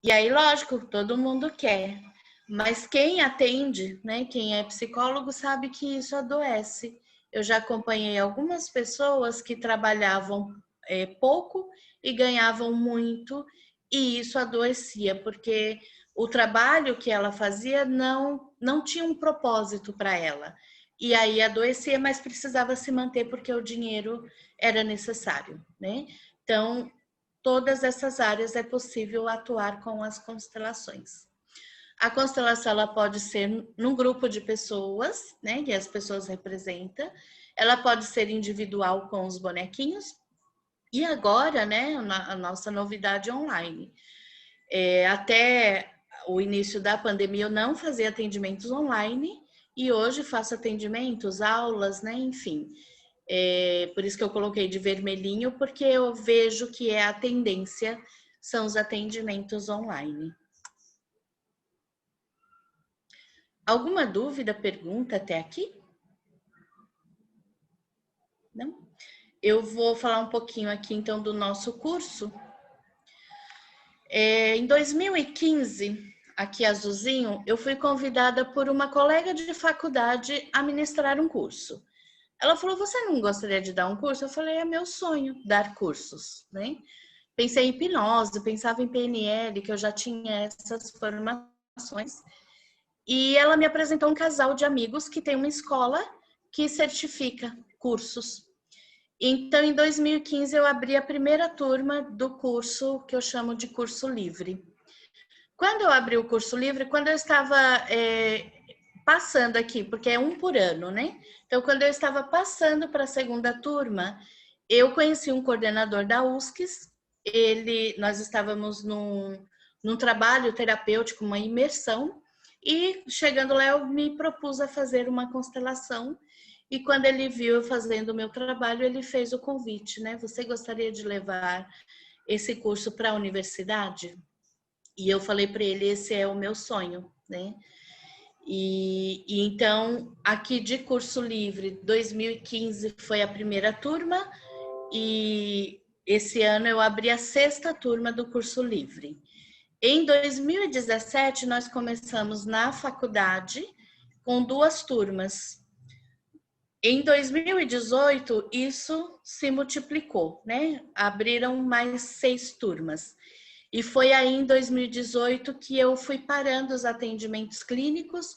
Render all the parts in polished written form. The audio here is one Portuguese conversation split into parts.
E aí, lógico, todo mundo quer. Mas quem atende, né, quem é psicólogo, sabe que isso adoece. Eu já acompanhei algumas pessoas que trabalhavam pouco e ganhavam muito, e isso adoecia, porque o trabalho que ela fazia não tinha um propósito para ela. E aí adoecia, mas precisava se manter porque o dinheiro era necessário, né? Então, todas essas áreas é possível atuar com as constelações. A constelação ela pode ser num grupo de pessoas, né, que as pessoas representam. Ela pode ser individual com os bonequinhos. E agora, né, a nossa novidade online. Até o início da pandemia eu não fazia atendimentos online e hoje faço atendimentos, aulas, né, enfim. Por isso que eu coloquei de vermelhinho, porque eu vejo que a tendência são os atendimentos online. Alguma dúvida, pergunta até aqui? Não? Eu vou falar um pouquinho aqui então do nosso curso. Em 2015, aqui azulzinho, eu fui convidada por uma colega de faculdade a ministrar um curso. Ela falou: "Você não gostaria de dar um curso?" Eu falei: "É meu sonho dar cursos", né? Pensei em hipnose, pensava em PNL, que eu já tinha essas formações. E ela me apresentou um casal de amigos que tem uma escola que certifica cursos. Então, em 2015, eu abri a primeira turma do curso que eu chamo de curso livre. Quando eu abri o curso livre, quando eu estava passando aqui, porque é um por ano, né? Então, quando eu estava passando para a segunda turma, eu conheci um coordenador da USCS. Nós estávamos num trabalho terapêutico, uma imersão, e chegando lá eu me propus a fazer uma constelação. E quando ele viu eu fazendo o meu trabalho, ele fez o convite, né? Você gostaria de levar esse curso para a universidade? E eu falei para ele, esse é o meu sonho, né? E então, aqui de curso livre, 2015 foi a primeira turma e esse ano eu abri a sexta turma do curso livre. Em 2017, nós começamos na faculdade com duas turmas. Em 2018, isso se multiplicou, né? Abriram mais 6 turmas. E foi aí em 2018 que eu fui parando os atendimentos clínicos,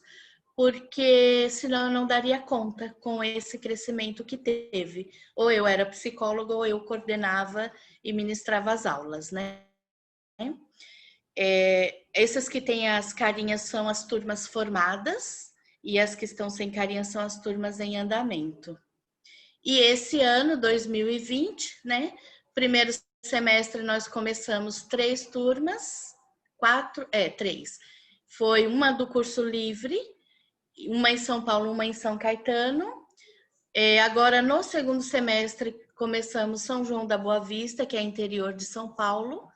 porque senão eu não daria conta com esse crescimento que teve. Ou eu era psicóloga ou eu coordenava e ministrava as aulas, né? Essas que têm as carinhas são as turmas formadas e as que estão sem carinha são as turmas em andamento. E esse ano, 2020, né? Primeiro semestre nós começamos 3 turmas, 4, três. Foi uma do curso livre, uma em São Paulo, uma em São Caetano. Agora, no segundo semestre, começamos São João da Boa Vista, que é interior de São Paulo.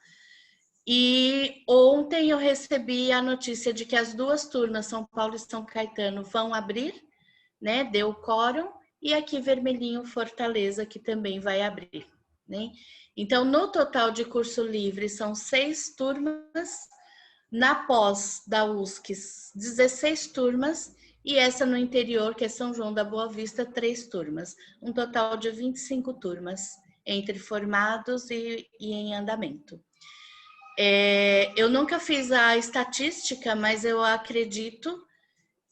E ontem eu recebi a notícia de que as duas turmas, São Paulo e São Caetano, vão abrir, né? Deu quórum. E aqui Vermelhinho Fortaleza, que também vai abrir, né? Então, no total de curso livre, são 6 turmas. Na pós da USCS, 16 turmas. E essa no interior, que é São João da Boa Vista, 3 turmas. Um total de 25 turmas, entre formados e em andamento. Eu nunca fiz a estatística, mas eu acredito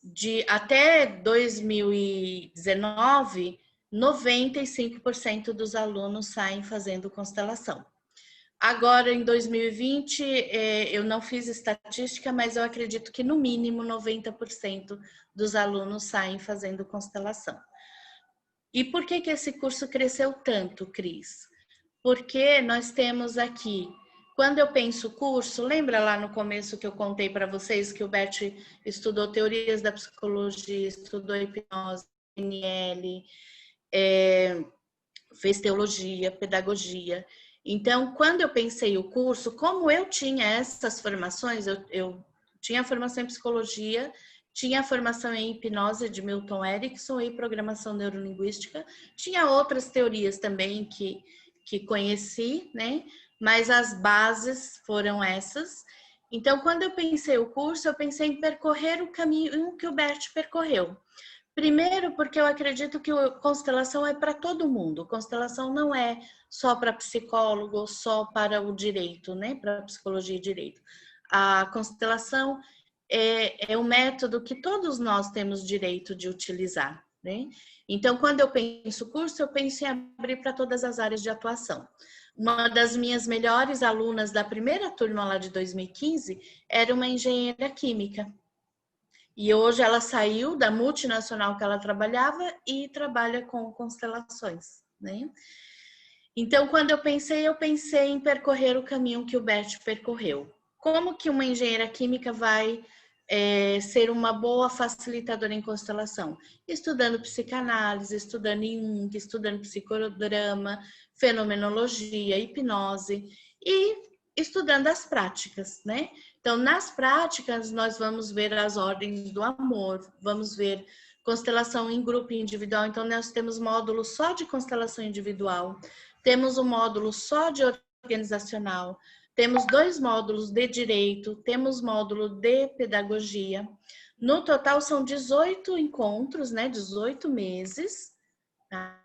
de até 2019, 95% dos alunos saem fazendo constelação. Agora, em 2020, eu não fiz estatística, mas eu acredito que no mínimo 90% dos alunos saem fazendo constelação. E por que esse curso cresceu tanto, Cris? Porque nós temos aqui, quando eu penso curso, lembra lá no começo que eu contei para vocês que o Bert estudou teorias da psicologia, estudou hipnose, PNL, fez teologia, pedagogia. Então, quando eu pensei o curso, como eu tinha essas formações, eu tinha a formação em psicologia, tinha a formação em hipnose de Milton Erickson e programação neurolinguística, tinha outras teorias também que conheci, né? Mas as bases foram essas. Então, quando eu pensei o curso, eu pensei em percorrer o caminho que o Bert percorreu. Primeiro, porque eu acredito que constelação é para todo mundo. Constelação não é só para psicólogo, só para o direito, né? Para psicologia e direito. A constelação é um método que todos nós temos direito de utilizar, né? Então, quando eu penso curso, eu penso em abrir para todas as áreas de atuação. Uma das minhas melhores alunas da primeira turma lá de 2015 era uma engenheira química. E hoje ela saiu da multinacional que ela trabalhava e trabalha com constelações, né? Então, quando eu pensei em percorrer o caminho que o Bert percorreu. Como que uma engenheira química vai ser uma boa facilitadora em constelação? Estudando psicanálise, estudando Jung, estudando psicodrama, fenomenologia, hipnose e estudando as práticas, né? Então, nas práticas, nós vamos ver as ordens do amor, vamos ver constelação em grupo e individual. Então, nós temos módulo só de constelação individual, temos um módulo só de organizacional, temos 2 módulos de direito, temos módulo de pedagogia. No total, são 18 encontros, né? 18 meses. Tá?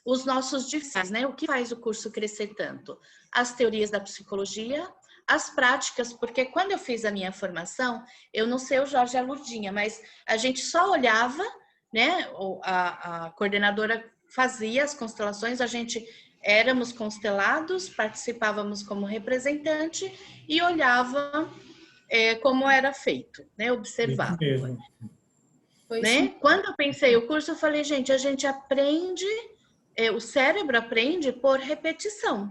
Os nossos diferenciais, né? O que faz o curso crescer tanto? As teorias da psicologia, as práticas, porque quando eu fiz a minha formação, eu não sei o Jorge e a Lurdinha, mas a gente só olhava, né? A coordenadora fazia as constelações, a gente éramos constelados, participávamos como representante e olhava como era feito, né? Isso Observava. mesmo. Né? Quando eu pensei o curso, eu falei, gente, a gente aprende, o cérebro aprende por repetição.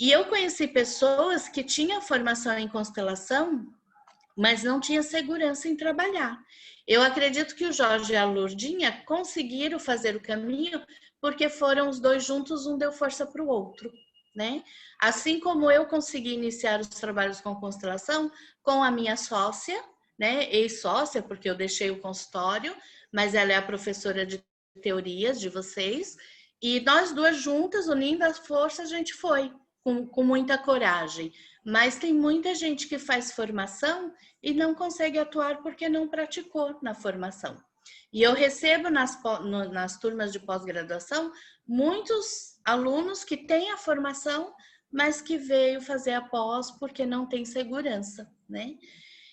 E eu conheci pessoas que tinham formação em constelação, mas não tinha segurança em trabalhar. Eu acredito que o Jorge e a Lourdinha conseguiram fazer o caminho porque foram os dois juntos, um deu força para o outro, né? Assim como eu consegui iniciar os trabalhos com constelação com a minha sócia, né? Ex-sócia, porque eu deixei o consultório, mas ela é a professora de teorias de vocês, e nós duas juntas, unindo as forças, a gente foi com muita coragem. Mas tem muita gente que faz formação e não consegue atuar porque não praticou na formação. E eu recebo nas turmas de pós-graduação muitos alunos que têm a formação, mas que veio fazer a pós porque não tem segurança, né?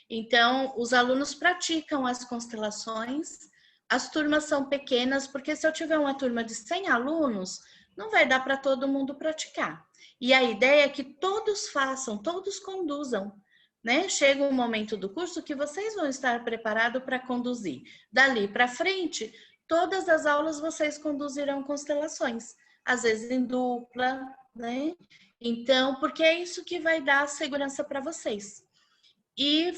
Então, os alunos praticam as constelações, as turmas são pequenas, porque se eu tiver uma turma de 100 alunos, não vai dar para todo mundo praticar. E a ideia é que todos façam, todos conduzam, né? Chega um momento do curso que vocês vão estar preparados para conduzir. Dali para frente, todas as aulas vocês conduzirão constelações, às vezes em dupla, né? Então, porque é isso que vai dar segurança para vocês. E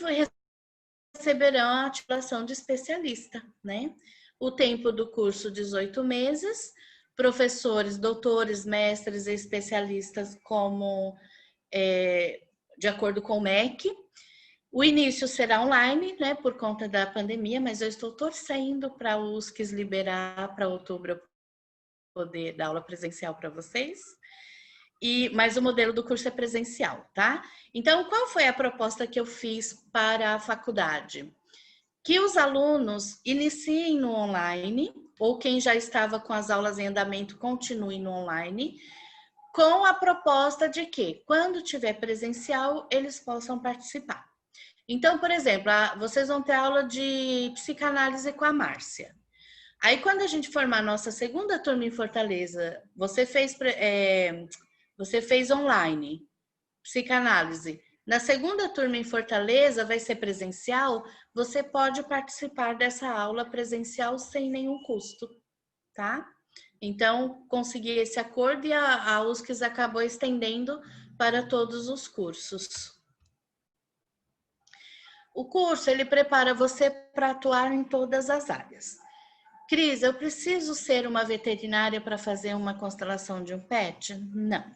receberão a titulação de especialista, né? O tempo do curso, 18 meses, professores, doutores, mestres e especialistas como de acordo com o MEC. O início será online, né, por conta da pandemia, mas eu estou torcendo para a USCS liberar para outubro poder dar aula presencial para vocês. Mas o modelo do curso é presencial, tá? Então, qual foi a proposta que eu fiz para a faculdade? Que os alunos iniciem no online, ou quem já estava com as aulas em andamento continue no online, com a proposta de que, quando tiver presencial, eles possam participar. Então, por exemplo, vocês vão ter aula de psicanálise com a Márcia. Aí, quando a gente formar a nossa segunda turma em Fortaleza, você fez online, psicanálise. Na segunda turma em Fortaleza, vai ser presencial, você pode participar dessa aula presencial sem nenhum custo, tá? Então, consegui esse acordo e a USCS acabou estendendo para todos os cursos. O curso, ele prepara você para atuar em todas as áreas. Cris, eu preciso ser uma veterinária para fazer uma constelação de um pet? Não.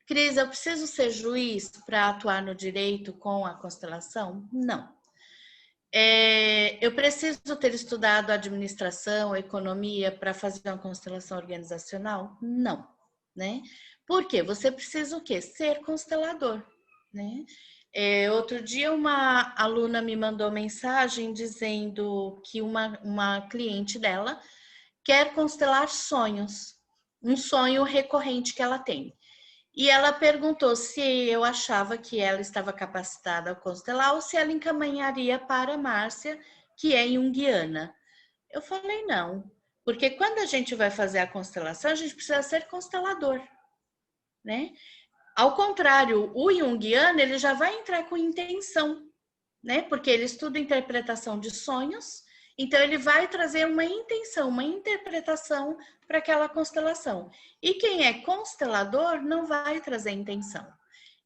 Cris, eu preciso ser juiz para atuar no direito com a constelação? Não. Eu preciso ter estudado administração, economia para fazer uma constelação organizacional? Não, né? Por quê? Você precisa o quê? Ser constelador, né? Outro dia uma aluna me mandou mensagem dizendo que uma cliente dela quer constelar sonhos, um sonho recorrente que ela tem. E ela perguntou se eu achava que ela estava capacitada a constelar ou se ela encaminharia para a Márcia, que é junguiana. Eu falei não, porque quando a gente vai fazer a constelação, a gente precisa ser constelador, né? Ao contrário, o junguiano, ele já vai entrar com intenção, né? Porque ele estuda interpretação de sonhos, então ele vai trazer uma intenção, uma interpretação para aquela constelação. E quem é constelador não vai trazer intenção.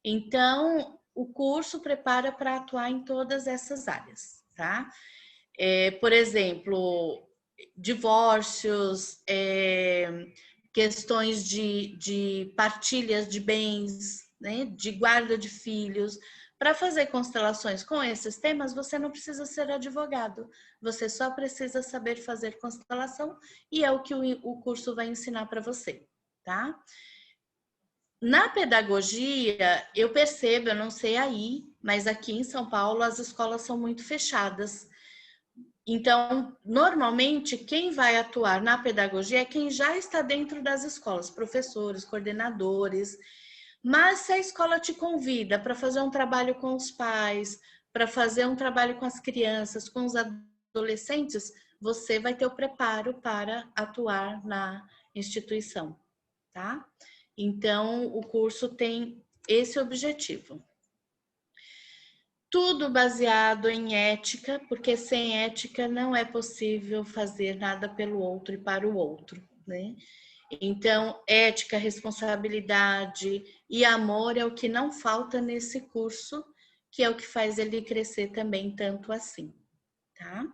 Então, o curso prepara para atuar em todas essas áreas, tá? Por exemplo, divórcios, questões de partilhas de bens, né, de guarda de filhos. Para fazer constelações com esses temas, você não precisa ser advogado, você só precisa saber fazer constelação e é o que o curso vai ensinar para você, tá? Na pedagogia, eu percebo, eu não sei aí, mas aqui em São Paulo as escolas são muito fechadas. Então, normalmente, quem vai atuar na pedagogia é quem já está dentro das escolas, professores, coordenadores. Mas se a escola te convida para fazer um trabalho com os pais, para fazer um trabalho com as crianças, com os adolescentes, você vai ter o preparo para atuar na instituição, tá? Então, o curso tem esse objetivo. Tudo baseado em ética, porque sem ética não é possível fazer nada pelo outro e para o outro, né? Então, ética, responsabilidade e amor é o que não falta nesse curso, que é o que faz ele crescer também tanto assim, tá?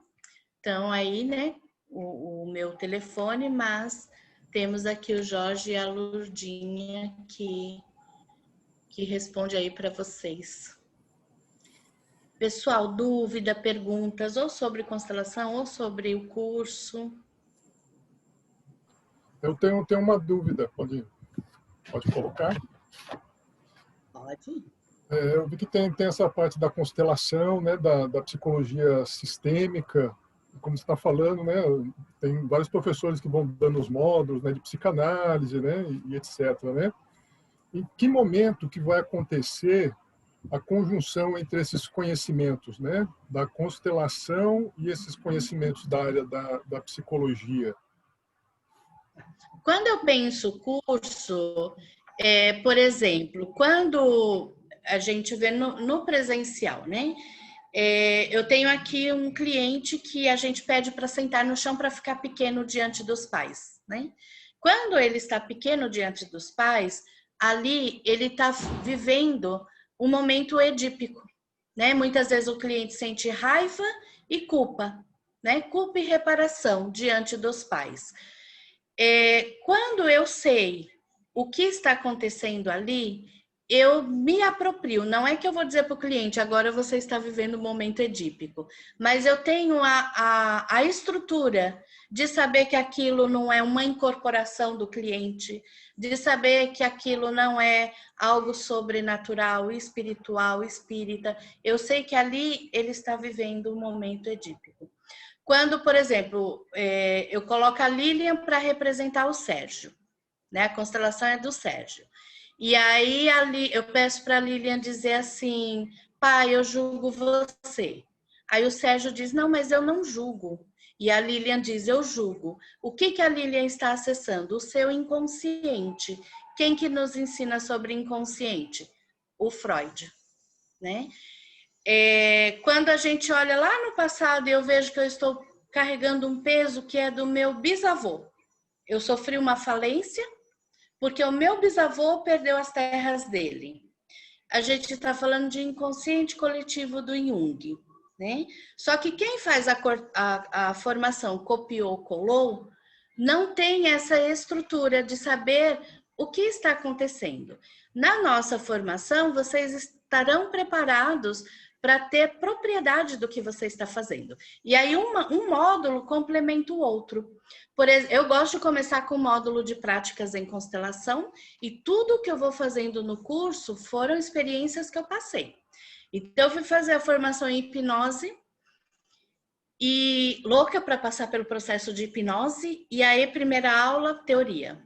Então, aí, né, o meu telefone, mas temos aqui o Jorge e a Lurdinha que responde aí para vocês. Pessoal, dúvida, perguntas, ou sobre constelação, ou sobre o curso? Eu tenho uma dúvida, pode colocar? Pode. Eu vi que tem essa parte da constelação, né, da psicologia sistêmica, como você está falando, né, tem vários professores que vão dando os módulos, né, de psicanálise, né, e etc. Né? Em que momento que vai acontecer a conjunção entre esses conhecimentos, né, da constelação e esses conhecimentos da área da psicologia? Quando eu penso curso, por exemplo, quando a gente vê no presencial, né? Eu tenho aqui um cliente que a gente pede para sentar no chão para ficar pequeno diante dos pais, né? Quando ele está pequeno diante dos pais, ali ele está vivendo um momento edípico, né? Muitas vezes o cliente sente raiva e culpa, né? Culpa e reparação diante dos pais. Quando eu sei o que está acontecendo ali, eu me aproprio. Não é que eu vou dizer para o cliente, agora você está vivendo um momento edípico, mas eu tenho a estrutura de saber que aquilo não é uma incorporação do cliente, de saber que aquilo não é algo sobrenatural, espiritual, espírita. Eu sei que ali ele está vivendo um momento edípico. Quando, por exemplo, eu coloco a Lilian para representar o Sérgio, né? A constelação é do Sérgio. E aí eu peço para a Lilian dizer assim, pai, eu julgo você. Aí o Sérgio diz, não, mas eu não julgo. E a Lilian diz, eu julgo. O que a Lilian está acessando? O seu inconsciente. Quem que nos ensina sobre inconsciente? O Freud, né? Quando a gente olha lá no passado e eu vejo que eu estou carregando um peso que é do meu bisavô. Eu sofri uma falência porque o meu bisavô perdeu as terras dele. A gente está falando de inconsciente coletivo do Jung, né? Só que quem faz a formação copiou, colou, não tem essa estrutura de saber o que está acontecendo. Na nossa formação, vocês estarão preparados para ter propriedade do que você está fazendo. E aí um módulo complementa o outro. Por exemplo, eu gosto de começar com o módulo de práticas em constelação e tudo que eu vou fazendo no curso foram experiências que eu passei. Então, eu fui fazer a formação em hipnose e louca para passar pelo processo de hipnose. E aí, primeira aula, teoria.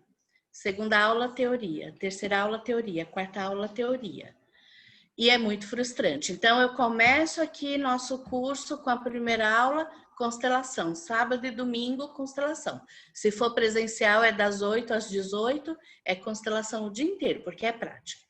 Segunda aula, teoria. Terceira aula, teoria. Quarta aula, teoria. E é muito frustrante. Então, eu começo aqui nosso curso com a primeira aula, constelação. Sábado e domingo, constelação. Se for presencial, é das 8 às 18, é constelação o dia inteiro, porque é prática.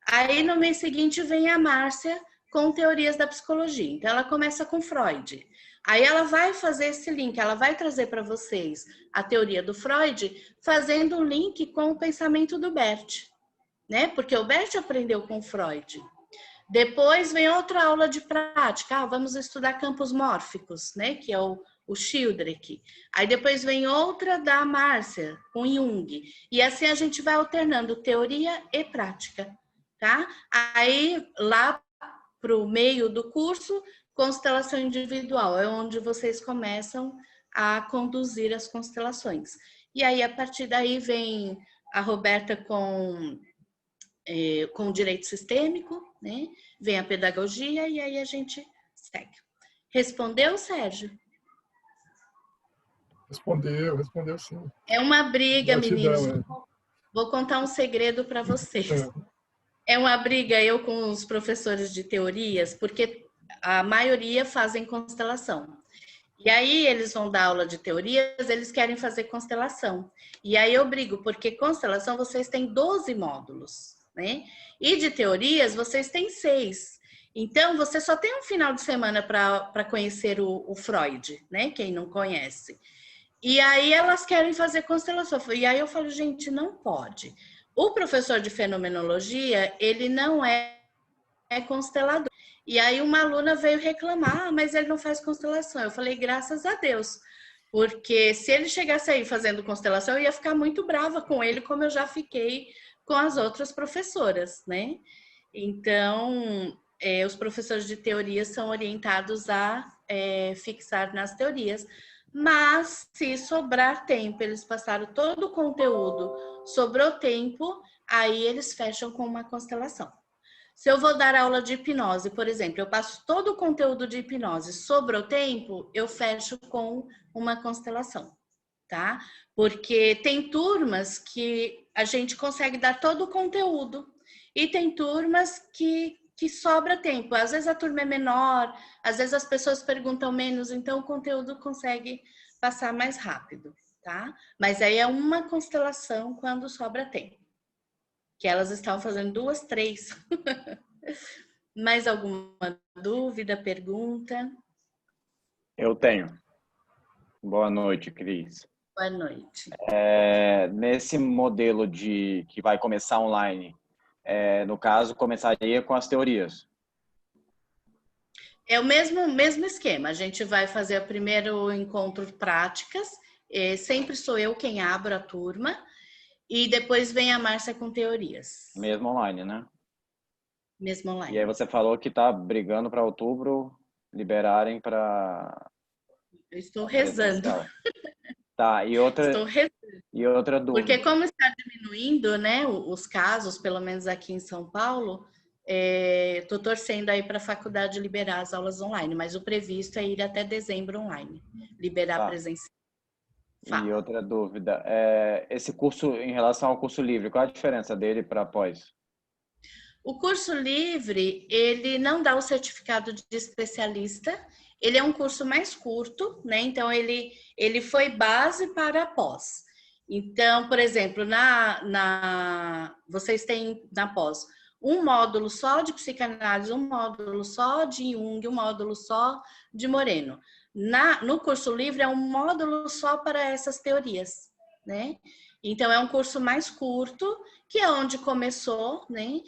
Aí, no mês seguinte, vem a Márcia com teorias da psicologia. Então, ela começa com Freud. Aí, ela vai fazer esse link, ela vai trazer para vocês a teoria do Freud, fazendo um link com o pensamento do Bert, né? Porque o Bert aprendeu com Freud. Depois vem outra aula de prática. Vamos estudar campos mórficos, né? Que é o Sheldrake. Aí depois vem outra da Márcia, com Jung. E assim a gente vai alternando teoria e prática, tá? Aí lá para o meio do curso, constelação individual. É onde vocês começam a conduzir as constelações. E aí, a partir daí, vem a Roberta com o direito sistêmico, né? Vem a pedagogia e aí a gente segue. Respondeu, Sérgio? Respondeu sim. É uma briga, Gratidão, meninos. Vou contar um segredo para vocês. É uma briga eu com os professores de teorias, porque a maioria fazem constelação. E aí eles vão dar aula de teorias, eles querem fazer constelação. E aí eu brigo, porque constelação vocês têm 12 módulos, né? E de teorias vocês têm 6. Então você só tem um final de semana para conhecer o Freud, né? Quem não conhece. E aí elas querem fazer constelação. E aí eu falo, gente, não pode. O professor de fenomenologia, ele não é constelador. E aí uma aluna veio reclamar, mas ele não faz constelação. Eu falei, graças a Deus. Porque se ele chegasse aí fazendo constelação, eu ia ficar muito brava com ele, como eu já fiquei com as outras professoras, né? Então, os professores de teoria são orientados a fixar nas teorias. Mas, se sobrar tempo, eles passaram todo o conteúdo, sobrou tempo, aí eles fecham com uma constelação. Se eu vou dar aula de hipnose, por exemplo, eu passo todo o conteúdo de hipnose, sobrou tempo, eu fecho com uma constelação, tá? Porque tem turmas que a gente consegue dar todo o conteúdo e tem turmas que sobra tempo. Às vezes a turma é menor, às vezes as pessoas perguntam menos, então o conteúdo consegue passar mais rápido, tá? Mas aí é uma constelação quando sobra tempo. Que elas estavam fazendo 2, 3. Mais alguma dúvida, pergunta? Eu tenho. Boa noite, Cris. Boa noite. Nesse modelo que vai começar online, no caso, começaria com as teorias. É o mesmo esquema. A gente vai fazer o primeiro encontro de práticas. Sempre sou eu quem abro a turma. E depois vem a Márcia com teorias. Mesmo online, né? Mesmo online. E aí você falou que está brigando para outubro liberarem para... Eu estou rezando. Tá, Estou rezando. E outra dúvida. Porque como está diminuindo, né, os casos, pelo menos aqui em São Paulo, estou torcendo aí para a faculdade liberar as aulas online, mas o previsto é ir até dezembro online, liberar presencial. Fala. E outra dúvida, esse curso, em relação ao curso livre, qual a diferença dele para pós? O curso livre, ele não dá o certificado de especialista, ele é um curso mais curto, né? Então, ele foi base para pós. Então, por exemplo, vocês têm na pós um módulo só de psicanálise, um módulo só de Jung, um módulo só de Moreno. No curso livre é um módulo só para essas teorias, né? Então, é um curso mais curto, que é onde começou, né?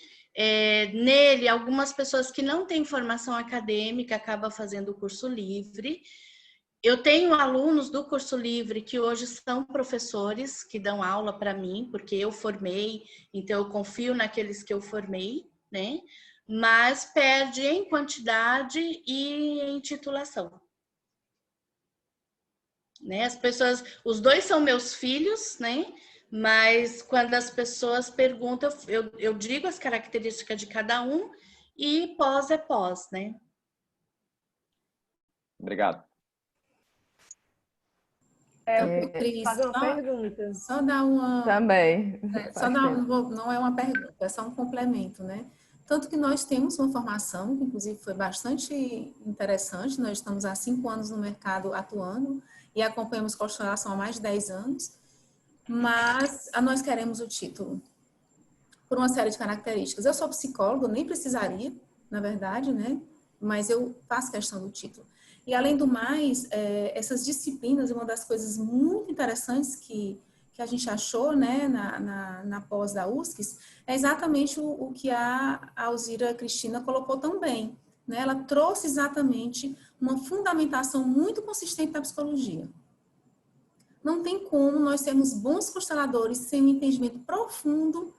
Nele, algumas pessoas que não têm formação acadêmica acabam fazendo o curso livre. Eu tenho alunos do curso livre que hoje são professores que dão aula para mim, porque eu formei, então eu confio naqueles que eu formei, né? mas perde em quantidade e em titulação. Né? As pessoas, os dois são meus filhos, né? Mas quando as pessoas perguntam, eu digo as características de cada um e pós é pós, né? Obrigado. Cris, Fazer uma pergunta. só dar uma... Também. Só dar não é uma pergunta, é só um complemento, né? Tanto que nós temos uma formação, que inclusive foi bastante interessante, nós estamos há 5 anos no mercado atuando e acompanhamos constelação há mais de 10 anos, mas nós queremos o título, por uma série de características. Eu sou psicóloga, nem precisaria, na verdade, né? Mas eu faço questão do título. E, além do mais, essas disciplinas, uma das coisas muito interessantes que a gente achou, né, na pós da USCS, é exatamente o que a Alzira Cristina colocou também, né? Ela trouxe exatamente uma fundamentação muito consistente da psicologia. Não tem como nós sermos bons consteladores sem um entendimento profundo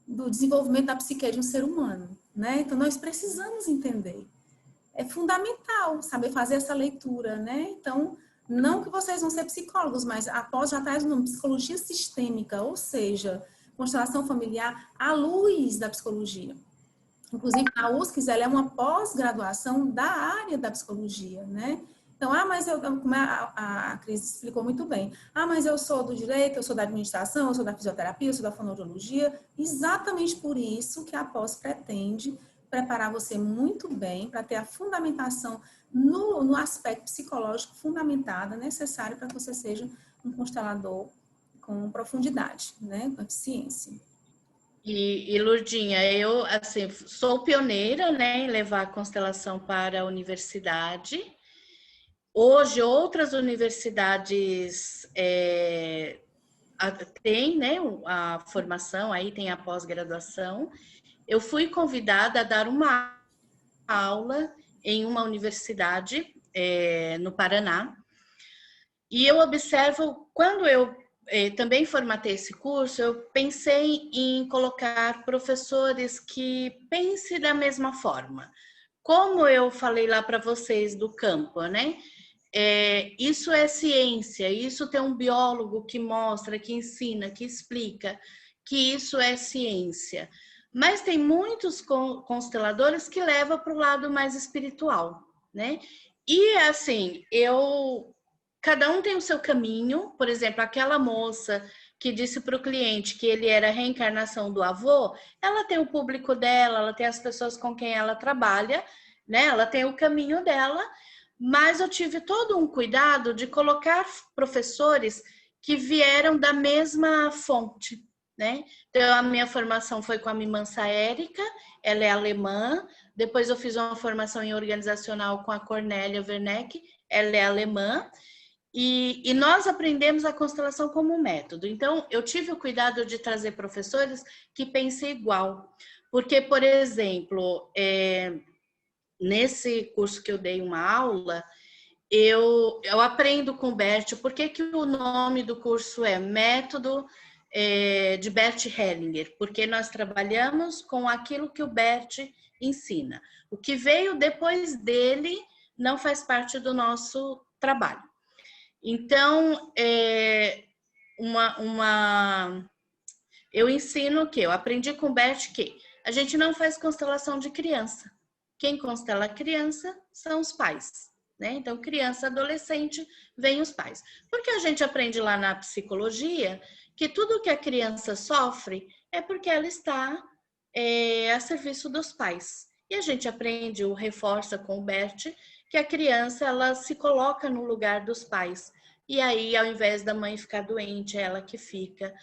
do desenvolvimento da psique de um ser humano, né? Então, nós precisamos entender. É fundamental saber fazer essa leitura, né? Então, não que vocês vão ser psicólogos, mas a pós já traz uma psicologia sistêmica, ou seja, constelação familiar à luz da psicologia. Inclusive, a USCS, ela é uma pós-graduação da área da psicologia, né? Então, mas como a Cris explicou muito bem, mas eu sou do direito, eu sou da administração, eu sou da fisioterapia, eu sou da fonoaudiologia, exatamente por isso que a pós pretende preparar você muito bem para ter a fundamentação no aspecto psicológico fundamentada, necessário para que você seja um constelador com profundidade, né, com eficiência. E Lourdinha, eu assim, sou pioneira, né, em levar a constelação para a universidade. Hoje, outras universidades têm, né, a formação, aí tem a pós-graduação. Eu fui convidada a dar uma aula em uma universidade no Paraná. E eu observo, quando eu também formatei esse curso, eu pensei em colocar professores que pensem da mesma forma. Como eu falei lá para vocês do campo, né? Isso é ciência, isso tem um biólogo que mostra, que ensina, que explica que isso é ciência. Mas tem muitos consteladores que levam para o lado mais espiritual, né? E assim, cada um tem o seu caminho. Por exemplo, aquela moça que disse para o cliente que ele era a reencarnação do avô, ela tem o público dela, ela tem as pessoas com quem ela trabalha, né? Ela tem o caminho dela, mas eu tive todo um cuidado de colocar professores que vieram da mesma fonte, né? Então, a minha formação foi com a Mimansa Érica, ela é alemã. Depois eu fiz uma formação em organizacional com a Cornélia Werneck, ela é alemã. E nós aprendemos a constelação como método. Então, eu tive o cuidado de trazer professores que pensem igual. Porque, por exemplo, nesse curso que eu dei uma aula, eu aprendo com o Bert. Por que o nome do curso é Método de Bert Hellinger? Porque nós trabalhamos com aquilo que o Bert ensina. O que veio depois dele não faz parte do nosso trabalho. Então, eu ensino o quê? Eu aprendi com o Bert que a gente não faz constelação de criança. Quem constela a criança são os pais, né? Então, criança, adolescente, vem os pais. Porque a gente aprende lá na psicologia que tudo que a criança sofre é porque ela está a serviço dos pais. E a gente aprende, ou reforça com o Bert, que a criança, ela se coloca no lugar dos pais. E aí, ao invés da mãe ficar doente, é ela que fica.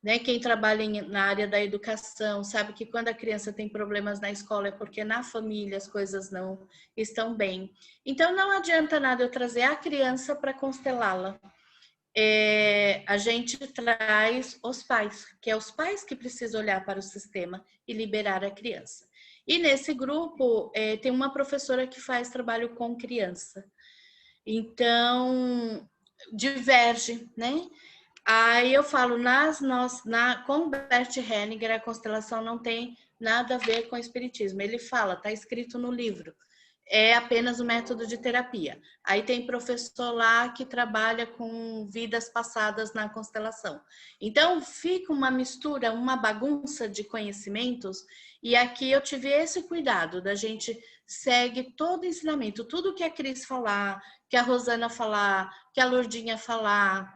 Né? Quem trabalha na área da educação sabe que quando a criança tem problemas na escola é porque na família as coisas não estão bem. Então, não adianta nada eu trazer a criança para constelá-la. A gente traz os pais, que é os pais que precisam olhar para o sistema e liberar a criança. E nesse grupo tem uma professora que faz trabalho com criança. Então, diverge, né? Aí eu falo, com Bert Hellinger, a constelação não tem nada a ver com o espiritismo. Ele fala, está escrito no livro, é apenas um método de terapia. Aí tem professor lá que trabalha com vidas passadas na constelação. Então, fica uma mistura, uma bagunça de conhecimentos, e aqui eu tive esse cuidado da gente segue todo o ensinamento, tudo que a Cris falar, que a Rosana falar, que a Lourdinha falar,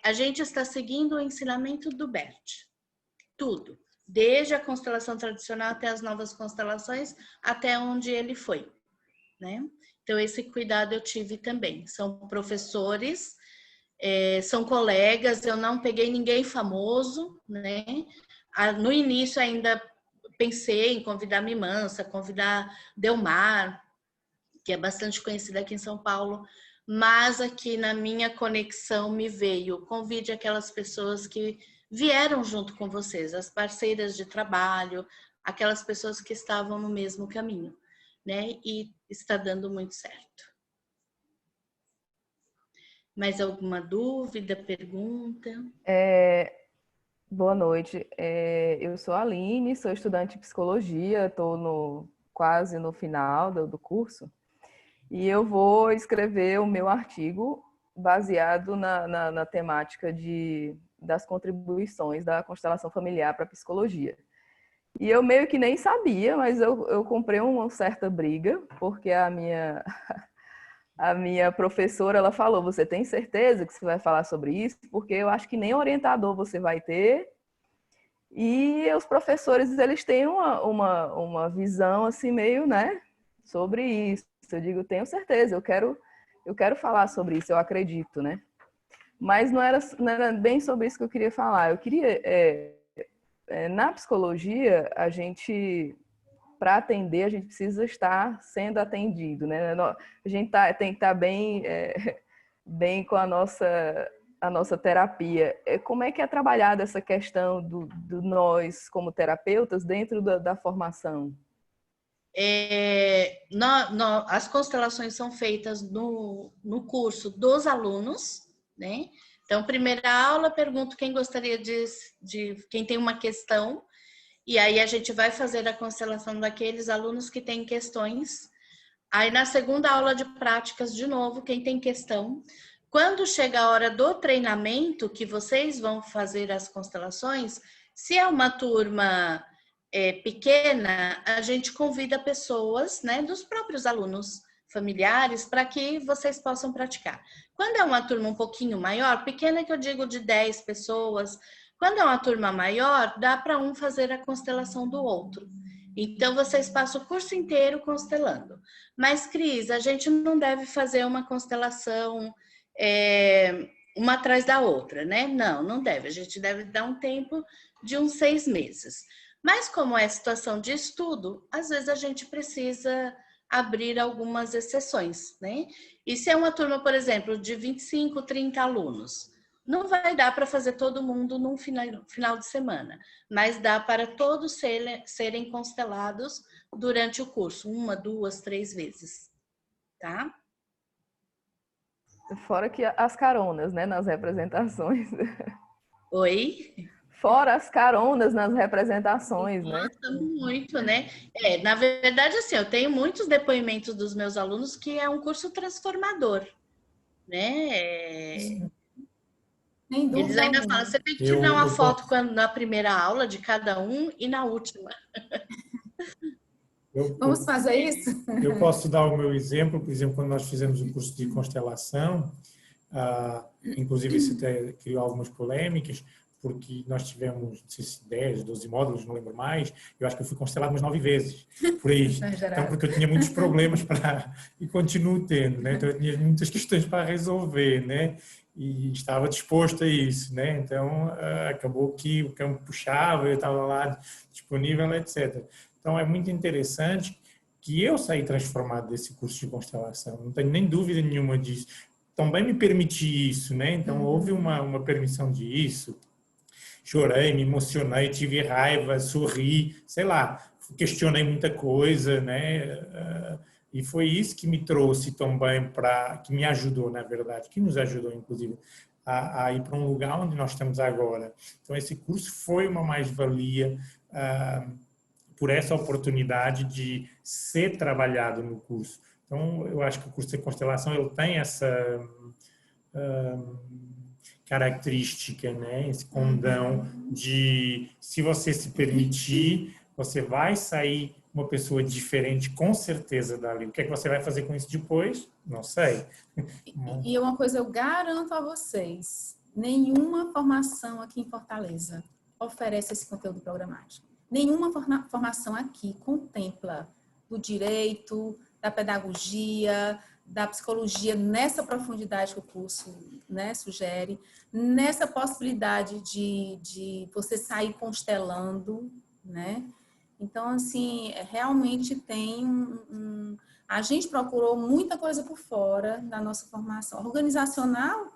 a gente está seguindo o ensinamento do Bert. Tudo. Desde a constelação tradicional até as novas constelações, até onde ele foi. Né? Então, esse cuidado eu tive também. São professores, são colegas, eu não peguei ninguém famoso, né? No início ainda pensei em convidar Mimansa, convidar Delmar, que é bastante conhecida aqui em São Paulo, mas aqui na minha conexão me veio, convide aquelas pessoas que vieram junto com vocês, as parceiras de trabalho, aquelas pessoas que estavam no mesmo caminho, né? E está dando muito certo. Mais alguma dúvida, pergunta? Boa noite. Eu sou a Aline, sou estudante de psicologia, estou quase no final do curso. E eu vou escrever o meu artigo baseado na temática das contribuições da constelação familiar para a psicologia. E eu meio que nem sabia, mas eu comprei uma certa briga, porque a minha professora, ela falou, você tem certeza que você vai falar sobre isso? Porque eu acho que nem orientador você vai ter. E os professores, eles têm uma visão assim meio, né, sobre isso. Eu digo, tenho certeza, eu quero falar sobre isso, eu acredito, né? Mas não era bem sobre isso que eu queria falar. Eu queria, na psicologia, a gente, para atender, a gente precisa estar sendo atendido, né? A gente tem que estar bem com a nossa terapia. Como é que é trabalhada essa questão do nós como terapeutas dentro da formação? As constelações são feitas no curso dos alunos, né? Então, primeira aula, pergunto quem gostaria quem tem uma questão, e aí a gente vai fazer a constelação daqueles alunos que têm questões. Aí na segunda aula de práticas, de novo, quem tem questão. Quando chega a hora do treinamento, que vocês vão fazer as constelações, se é uma turma pequena, a gente convida pessoas, né, dos próprios alunos familiares, para que vocês possam praticar. Quando é uma turma um pouquinho maior, pequena que eu digo de 10 pessoas, quando é uma turma maior, dá para um fazer a constelação do outro. Então, vocês passam o curso inteiro constelando. Mas, Cris, a gente não deve fazer uma constelação uma atrás da outra, né? Não deve. A gente deve dar um tempo de uns 6 meses. Mas como é situação de estudo, às vezes a gente precisa abrir algumas exceções, né? E se é uma turma, por exemplo, de 25, 30 alunos, não vai dar para fazer todo mundo num final de semana, mas dá para todos serem constelados durante o curso, 1, 2, 3 vezes, tá? Fora que as caronas, né, nas representações. Oi? Fora as caronas nas representações, né? Nossa, muito, né? Na verdade, assim, eu tenho muitos depoimentos dos meus alunos que é um curso transformador, né? Eles ainda falam, você tem que tirar uma foto na primeira aula de cada um e na última. Vamos fazer isso? Eu posso dar o meu exemplo, por exemplo, quando nós fizemos o curso de constelação, inclusive isso até criou algumas polêmicas, porque nós tivemos, não sei se 10, 12 módulos, não lembro mais, eu acho que eu fui constelado umas 9 vezes, por aí. Então, porque eu tinha muitos problemas e continuo tendo, né? Então, eu tinha muitas questões para resolver, né? E estava disposto a isso, né? Então, acabou que o campo puxava, eu estava lá disponível, etc. Então, é muito interessante que eu saí transformado desse curso de constelação, não tenho nem dúvida nenhuma disso. Também me permiti isso, né? Então, houve uma permissão disso. Chorei, me emocionei, tive raiva, sorri, sei lá, questionei muita coisa, né? E foi isso que me trouxe também que me ajudou, na verdade, que nos ajudou, inclusive, a ir para um lugar onde nós estamos agora. Então, esse curso foi uma mais-valia por essa oportunidade de ser trabalhado no curso. Então, eu acho que o curso de constelação ele tem essa característica, né? Esse condão de, se você se permitir, você vai sair uma pessoa diferente, com certeza, dali. O que é que você vai fazer com isso depois? Não sei. E uma coisa eu garanto a vocês, nenhuma formação aqui em Fortaleza oferece esse conteúdo programático. Nenhuma formação aqui contempla do direito, da pedagogia, da psicologia nessa profundidade que o curso, né, sugere, nessa possibilidade de você sair constelando, né? Então, assim, realmente tem a gente procurou muita coisa por fora da nossa formação. Organizacional,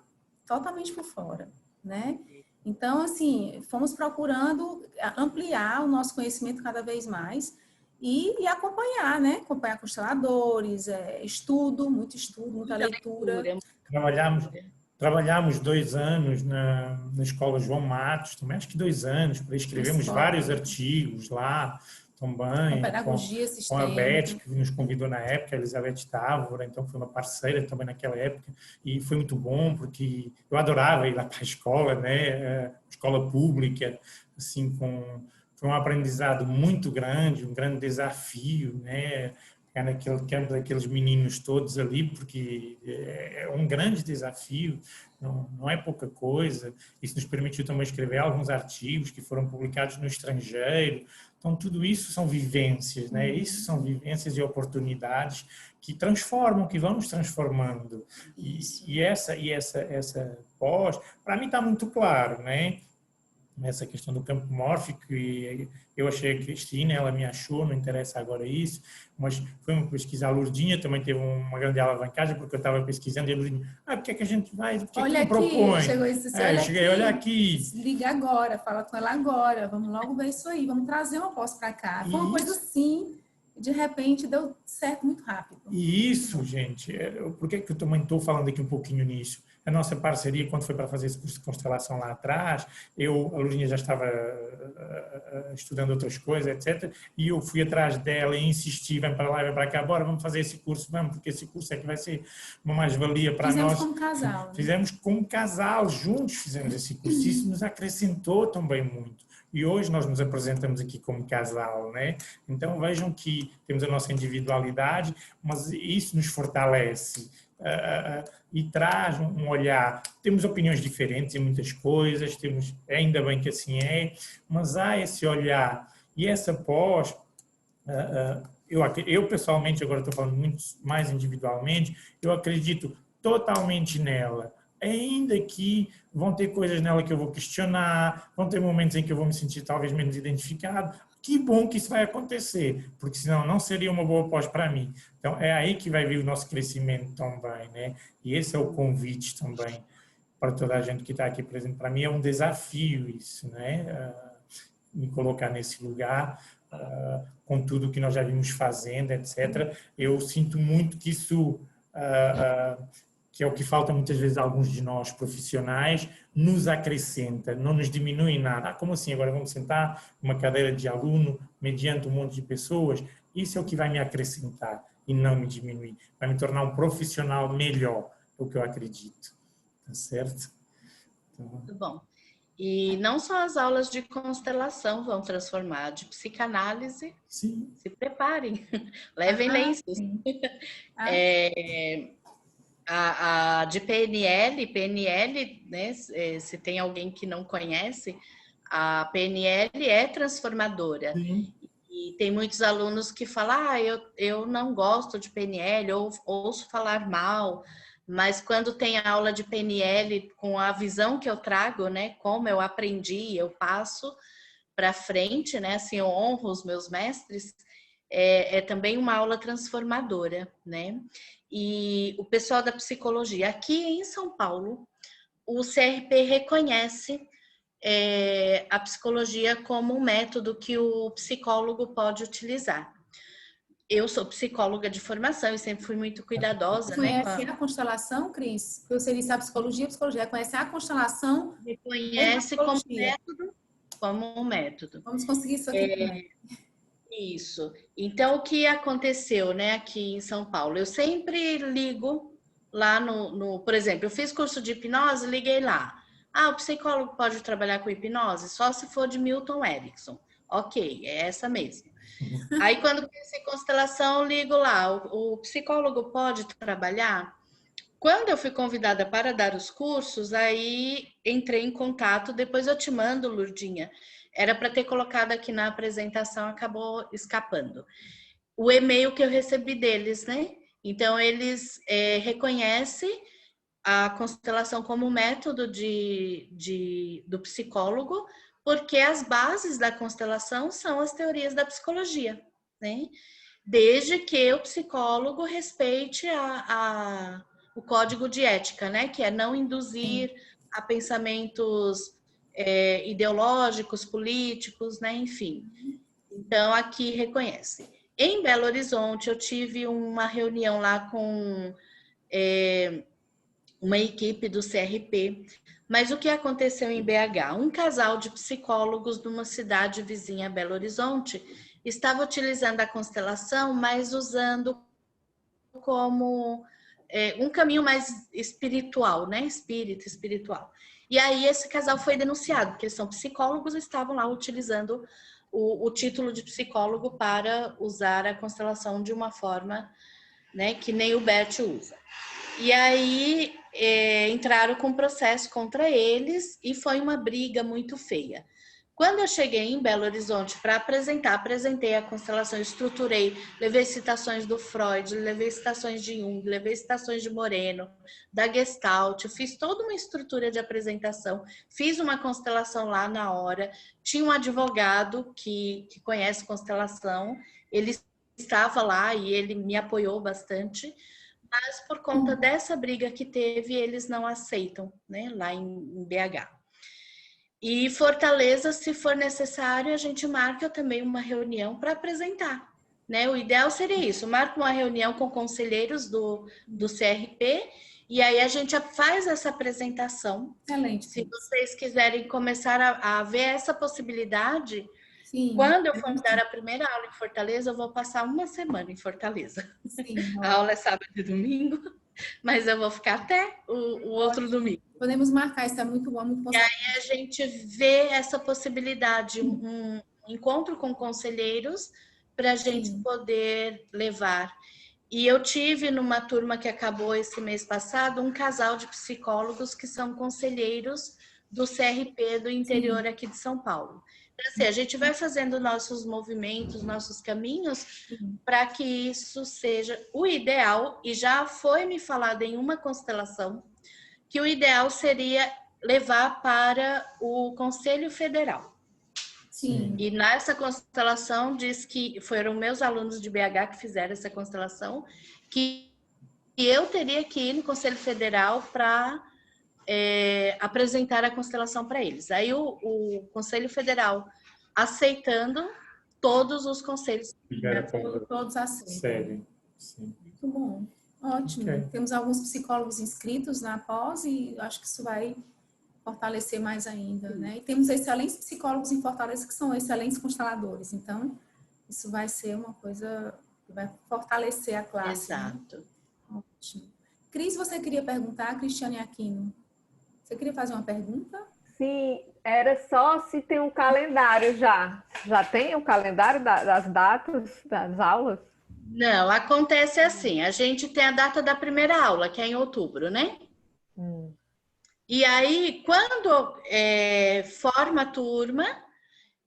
totalmente por fora, né? Então, assim, fomos procurando ampliar o nosso conhecimento cada vez mais e acompanhar, né? Acompanhar consteladores, muito estudo, muita leitura. Trabalhamos 2 anos na Escola João Matos, também acho que 2 anos, para escrevemos vários artigos lá também, com pedagogia com a Beth, que nos convidou na época, a Elizabeth Távora, então foi uma parceira também naquela época, e foi muito bom, porque eu adorava ir lá para a escola, né? Escola pública, assim, foi um aprendizado muito grande, um grande desafio, né? Ficar naquele campo daqueles meninos todos ali, porque é um grande desafio, não é pouca coisa. Isso nos permitiu também escrever alguns artigos que foram publicados no estrangeiro. Então, tudo isso são vivências, né? Isso são vivências e oportunidades que transformam, que vão nos transformando. E essa pós, para mim está muito claro, né? Nessa questão do campo mórfico, e eu achei a Cristina, ela me achou, não interessa agora isso, mas foi uma pesquisa, a Lourdinha também teve uma grande alavancagem, porque eu estava pesquisando, e a Lourdinha, porque é que a gente vai, porque olha é que me propõe? Chegou isso, olha aqui, liga agora, fala com ela agora, vamos logo ver isso aí, vamos trazer uma pós para cá. Foi uma coisa assim, de repente deu certo muito rápido. E isso, gente, por que eu também estou falando aqui um pouquinho nisso? A nossa parceria, quando foi para fazer esse curso de constelação lá atrás, a Luzinha já estava estudando outras coisas, etc. E eu fui atrás dela e insisti, vem para lá, vem para cá, bora, vamos fazer esse curso, vamos, porque esse curso é que vai ser uma mais-valia para nós. Fizemos como casal. Né? Fizemos como casal, juntos fizemos esse curso. Isso nos acrescentou também muito. E hoje nós nos apresentamos aqui como casal, né? Então vejam que temos a nossa individualidade, mas isso nos fortalece. E traz um olhar. Temos opiniões diferentes em muitas coisas, ainda bem que assim é, mas há esse olhar e essa pós. Eu pessoalmente, agora estou falando muito mais individualmente, eu acredito totalmente nela. Ainda que vão ter coisas nela que eu vou questionar, vão ter momentos em que eu vou me sentir talvez menos identificado. Que bom que isso vai acontecer, porque senão não seria uma boa pós para mim. Então, é aí que vai vir o nosso crescimento também, né? E esse é o convite também para toda a gente que está aqui presente. Para mim é um desafio isso, né? Me colocar nesse lugar, com tudo o que nós já vimos fazendo, etc. Eu sinto muito que isso... que é o que falta muitas vezes a alguns de nós profissionais, nos acrescenta, não nos diminui nada. Como assim? Agora vamos sentar numa cadeira de aluno, mediante um monte de pessoas? Isso é o que vai me acrescentar e não me diminuir. Vai me tornar um profissional melhor, é o que eu acredito. Tá certo? Então... Muito bom. E não só as aulas de constelação vão transformar, de psicanálise, sim. Se preparem, levem lenços. A de PNL, né, se tem alguém que não conhece, a PNL é transformadora. Sim. E tem muitos alunos que falam, eu não gosto de PNL, ou ouço falar mal, mas quando tem a aula de PNL, com a visão que eu trago, né, como eu aprendi, eu passo para frente, né, assim, eu honro os meus mestres, é também uma aula transformadora, né? E o pessoal da psicologia, aqui em São Paulo, o CRP reconhece a psicologia como um método que o psicólogo pode utilizar. Eu sou psicóloga de formação e sempre fui muito cuidadosa. Conhece a constelação, Cris? Porque você disse a psicologia, conhece a constelação? Reconhece como um método. Vamos conseguir isso aqui também. Isso. Então, o que aconteceu, né, aqui em São Paulo? Eu sempre ligo lá por exemplo, eu fiz curso de hipnose, liguei lá. Ah, o psicólogo pode trabalhar com hipnose? Só se for de Milton Erickson. Ok, é essa mesmo. Aí, quando pensei em constelação, eu ligo lá. O psicólogo pode trabalhar? Quando eu fui convidada para dar os cursos, aí entrei em contato, depois eu te mando, Lurdinha. Era para ter colocado aqui na apresentação, acabou escapando. O e-mail que eu recebi deles, né? Então, eles reconhecem a constelação como método do psicólogo, porque as bases da constelação são as teorias da psicologia, né? Desde que o psicólogo respeite o código de ética, né? Que é não induzir a pensamentos ideológicos, políticos, né? Enfim. Então, aqui reconhece. Em Belo Horizonte, eu tive uma reunião lá com uma equipe do CRP. Mas o que aconteceu em BH? Um casal de psicólogos de uma cidade vizinha a Belo Horizonte estava utilizando a constelação, mas usando como um caminho mais espiritual, né? Espiritual. E aí esse casal foi denunciado, porque eles são psicólogos e estavam lá utilizando o título de psicólogo para usar a constelação de uma forma, né, que nem o Bert usa. E aí entraram com processo contra eles e foi uma briga muito feia. Quando eu cheguei em Belo Horizonte para apresentei a constelação, estruturei, levei citações do Freud, levei citações de Jung, levei citações de Moreno, da Gestalt, fiz toda uma estrutura de apresentação, fiz uma constelação lá na hora, tinha um advogado que conhece constelação, ele estava lá e ele me apoiou bastante, mas por conta dessa briga que teve, eles não aceitam, né, lá em BH. E Fortaleza, se for necessário, a gente marca também uma reunião para apresentar, né? O ideal seria isso, marca uma reunião com conselheiros do CRP e aí a gente faz essa apresentação. Excelente. Se vocês quiserem começar a ver essa possibilidade, sim, quando eu for dar a primeira aula em Fortaleza, eu vou passar uma semana em Fortaleza. Sim, a aula é sábado e domingo, mas eu vou ficar até o outro domingo. Podemos marcar, isso é muito bom, muito bom. E aí a gente vê essa possibilidade, um encontro com conselheiros para a gente poder levar. E eu tive numa turma que acabou esse mês passado, um casal de psicólogos que são conselheiros do CRP do interior aqui de São Paulo. Então, assim, a gente vai fazendo nossos movimentos, nossos caminhos, para que isso seja o ideal, e já foi me falado em uma constelação, que o ideal seria levar para o Conselho Federal. Sim. E nessa constelação diz que foram meus alunos de BH que fizeram essa constelação, que eu teria que ir no Conselho Federal para apresentar a constelação para eles. Aí o Conselho Federal aceitando, todos os conselhos. Todos aceitam. Sim. Muito bom. Ótimo. Okay. Temos alguns psicólogos inscritos na pós e acho que isso vai fortalecer mais ainda, né? E temos excelentes psicólogos em Fortaleza que são excelentes consteladores. Então, isso vai ser uma coisa que vai fortalecer a classe. Exato. Né? Ótimo. Cris, você queria perguntar, Cristiane Aquino? Você queria fazer uma pergunta? Sim, era só se tem um calendário já. Já tem o calendário das datas das aulas? Não, acontece assim, a gente tem a data da primeira aula, que é em outubro, né? E aí, quando forma a turma,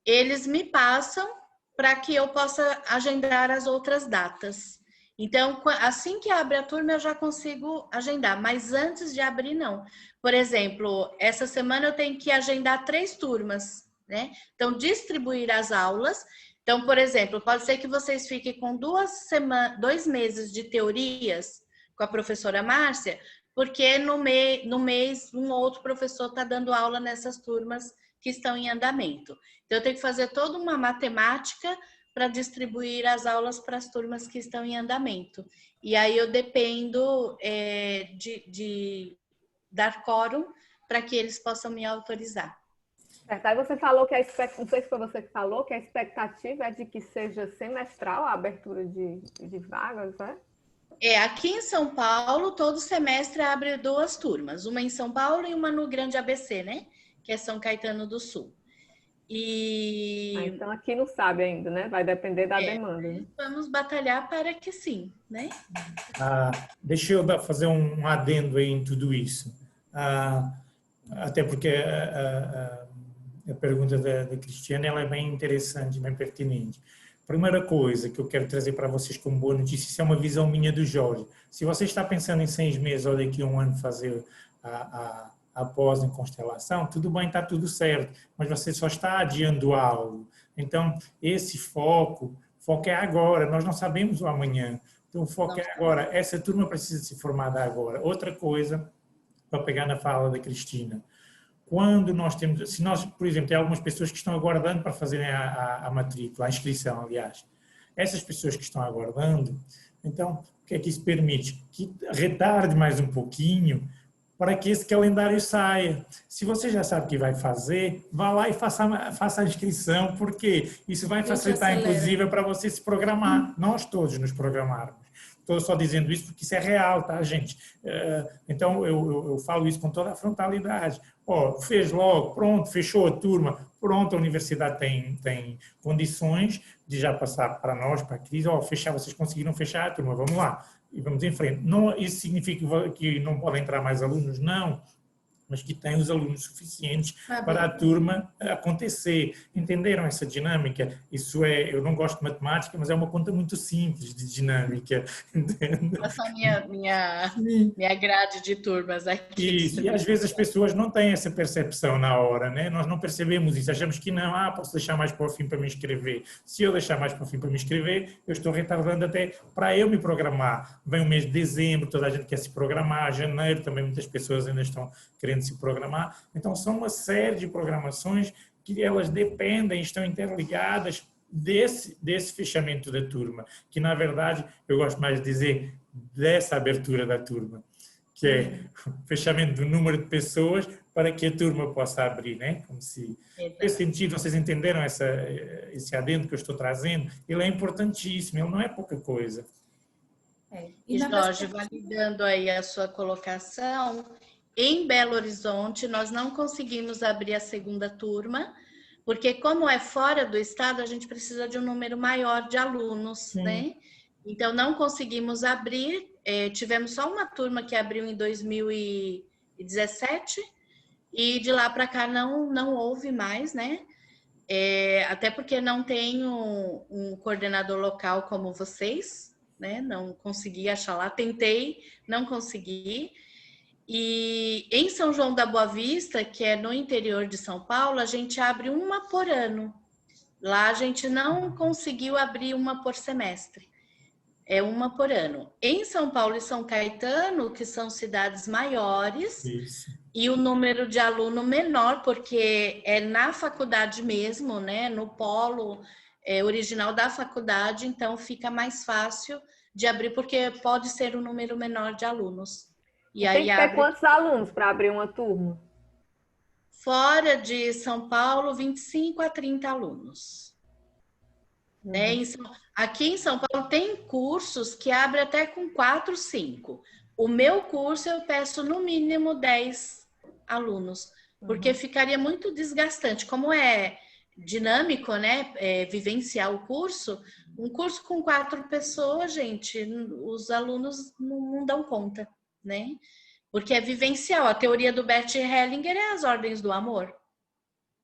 eles me passam para que eu possa agendar as outras datas. Então, assim que abre a turma, eu já consigo agendar, mas antes de abrir, não. Por exemplo, essa semana eu tenho que agendar 3 turmas, né? Então, distribuir as aulas. Então, por exemplo, pode ser que vocês fiquem com 2 meses de teorias com a professora Márcia, porque no mês um outro professor está dando aula nessas turmas que estão em andamento. Então, eu tenho que fazer toda uma matemática para distribuir as aulas para as turmas que estão em andamento. E aí eu dependo de dar quórum para que eles possam me autorizar. Certo. Aí você falou que não sei se foi você que falou, que a expectativa é de que seja semestral a abertura de vagas, né? Aqui em São Paulo, todo semestre abre 2 turmas, uma em São Paulo e uma no Grande ABC, né? Que é São Caetano do Sul. Então aqui não sabe ainda, né? Vai depender da demanda, né? Vamos batalhar para que sim, né? Deixa eu fazer um adendo aí em tudo isso. Até porque a pergunta da Cristiane ela é bem interessante, bem pertinente. Primeira coisa que eu quero trazer para vocês como boa notícia, isso é uma visão minha do Jorge. Se você está pensando em 6 meses ou daqui a um ano fazer a pós em constelação, tudo bem, está tudo certo, mas você só está adiando algo. Então, esse foco é agora, nós não sabemos o amanhã. Então, o foco é agora. Essa turma precisa ser formada agora. Outra coisa, para pegar na fala da Cristina, quando nós temos, se nós, por exemplo, tem algumas pessoas que estão aguardando para fazerem a matrícula, a inscrição, aliás. Essas pessoas que estão aguardando, então, o que é que isso permite? Que retarde mais um pouquinho para que esse calendário saia. Se você já sabe que vai fazer, vá lá e faça a inscrição, porque isso vai facilitar, inclusive, para você se programar. Nós todos nos programarmos. Estou só dizendo isso porque isso é real, tá, gente? Então, eu falo isso com toda a frontalidade. Fez logo, pronto, fechou a turma, pronto, a universidade tem condições de já passar para nós, para a crise, fechar, vocês conseguiram fechar a turma, vamos lá, e vamos em frente. Não, isso significa que não podem entrar mais alunos? Não. Mas que tem os alunos suficientes para a turma acontecer. Entenderam essa dinâmica? Isso eu não gosto de matemática, mas é uma conta muito simples de dinâmica. Essa é minha grade de turmas aqui. Isso, e às vezes as pessoas não têm essa percepção na hora, né? Nós não percebemos isso, achamos que não, posso deixar mais para o fim para me inscrever. Se eu deixar mais para o fim para me inscrever, eu estou retardando até para eu me programar. Vem o mês de dezembro, toda a gente quer se programar, janeiro também muitas pessoas ainda estão querendo se programar. Então, são uma série de programações que elas dependem, estão interligadas desse fechamento da turma, que, na verdade, eu gosto mais de dizer dessa abertura da turma, que é o fechamento do número de pessoas para que a turma possa abrir, né? Como se... Nesse sentido, vocês entenderam esse adendo que eu estou trazendo? Ele é importantíssimo, ele não é pouca coisa. E Jorge, validando aí a sua colocação, em Belo Horizonte nós não conseguimos abrir a segunda turma, porque como é fora do estado, a gente precisa de um número maior de alunos, né? Então não conseguimos abrir, tivemos só uma turma que abriu em 2017 e de lá para cá não houve mais, né? Até porque não tem um coordenador local como vocês, né? Não consegui achar lá, tentei, não consegui. E em São João da Boa Vista, que é no interior de São Paulo, a gente abre uma por ano. Lá a gente não conseguiu abrir uma por semestre. É uma por ano. Em São Paulo e São Caetano, que são cidades maiores, e o número de aluno menor, porque é na faculdade mesmo, né? No polo original da faculdade, então fica mais fácil de abrir, porque pode ser um número menor de alunos. E aí tem que ter quantos alunos para abrir uma turma? Fora de São Paulo, 25 a 30 alunos. Né? Aqui em São Paulo tem cursos que abrem até com 4, 5. O meu curso eu peço no mínimo 10 alunos, porque ficaria muito desgastante. Como é dinâmico, né? Vivenciar o curso, um curso com 4 pessoas, gente, os alunos não dão conta, né? Porque é vivencial. A teoria do Bert Hellinger é as ordens do amor,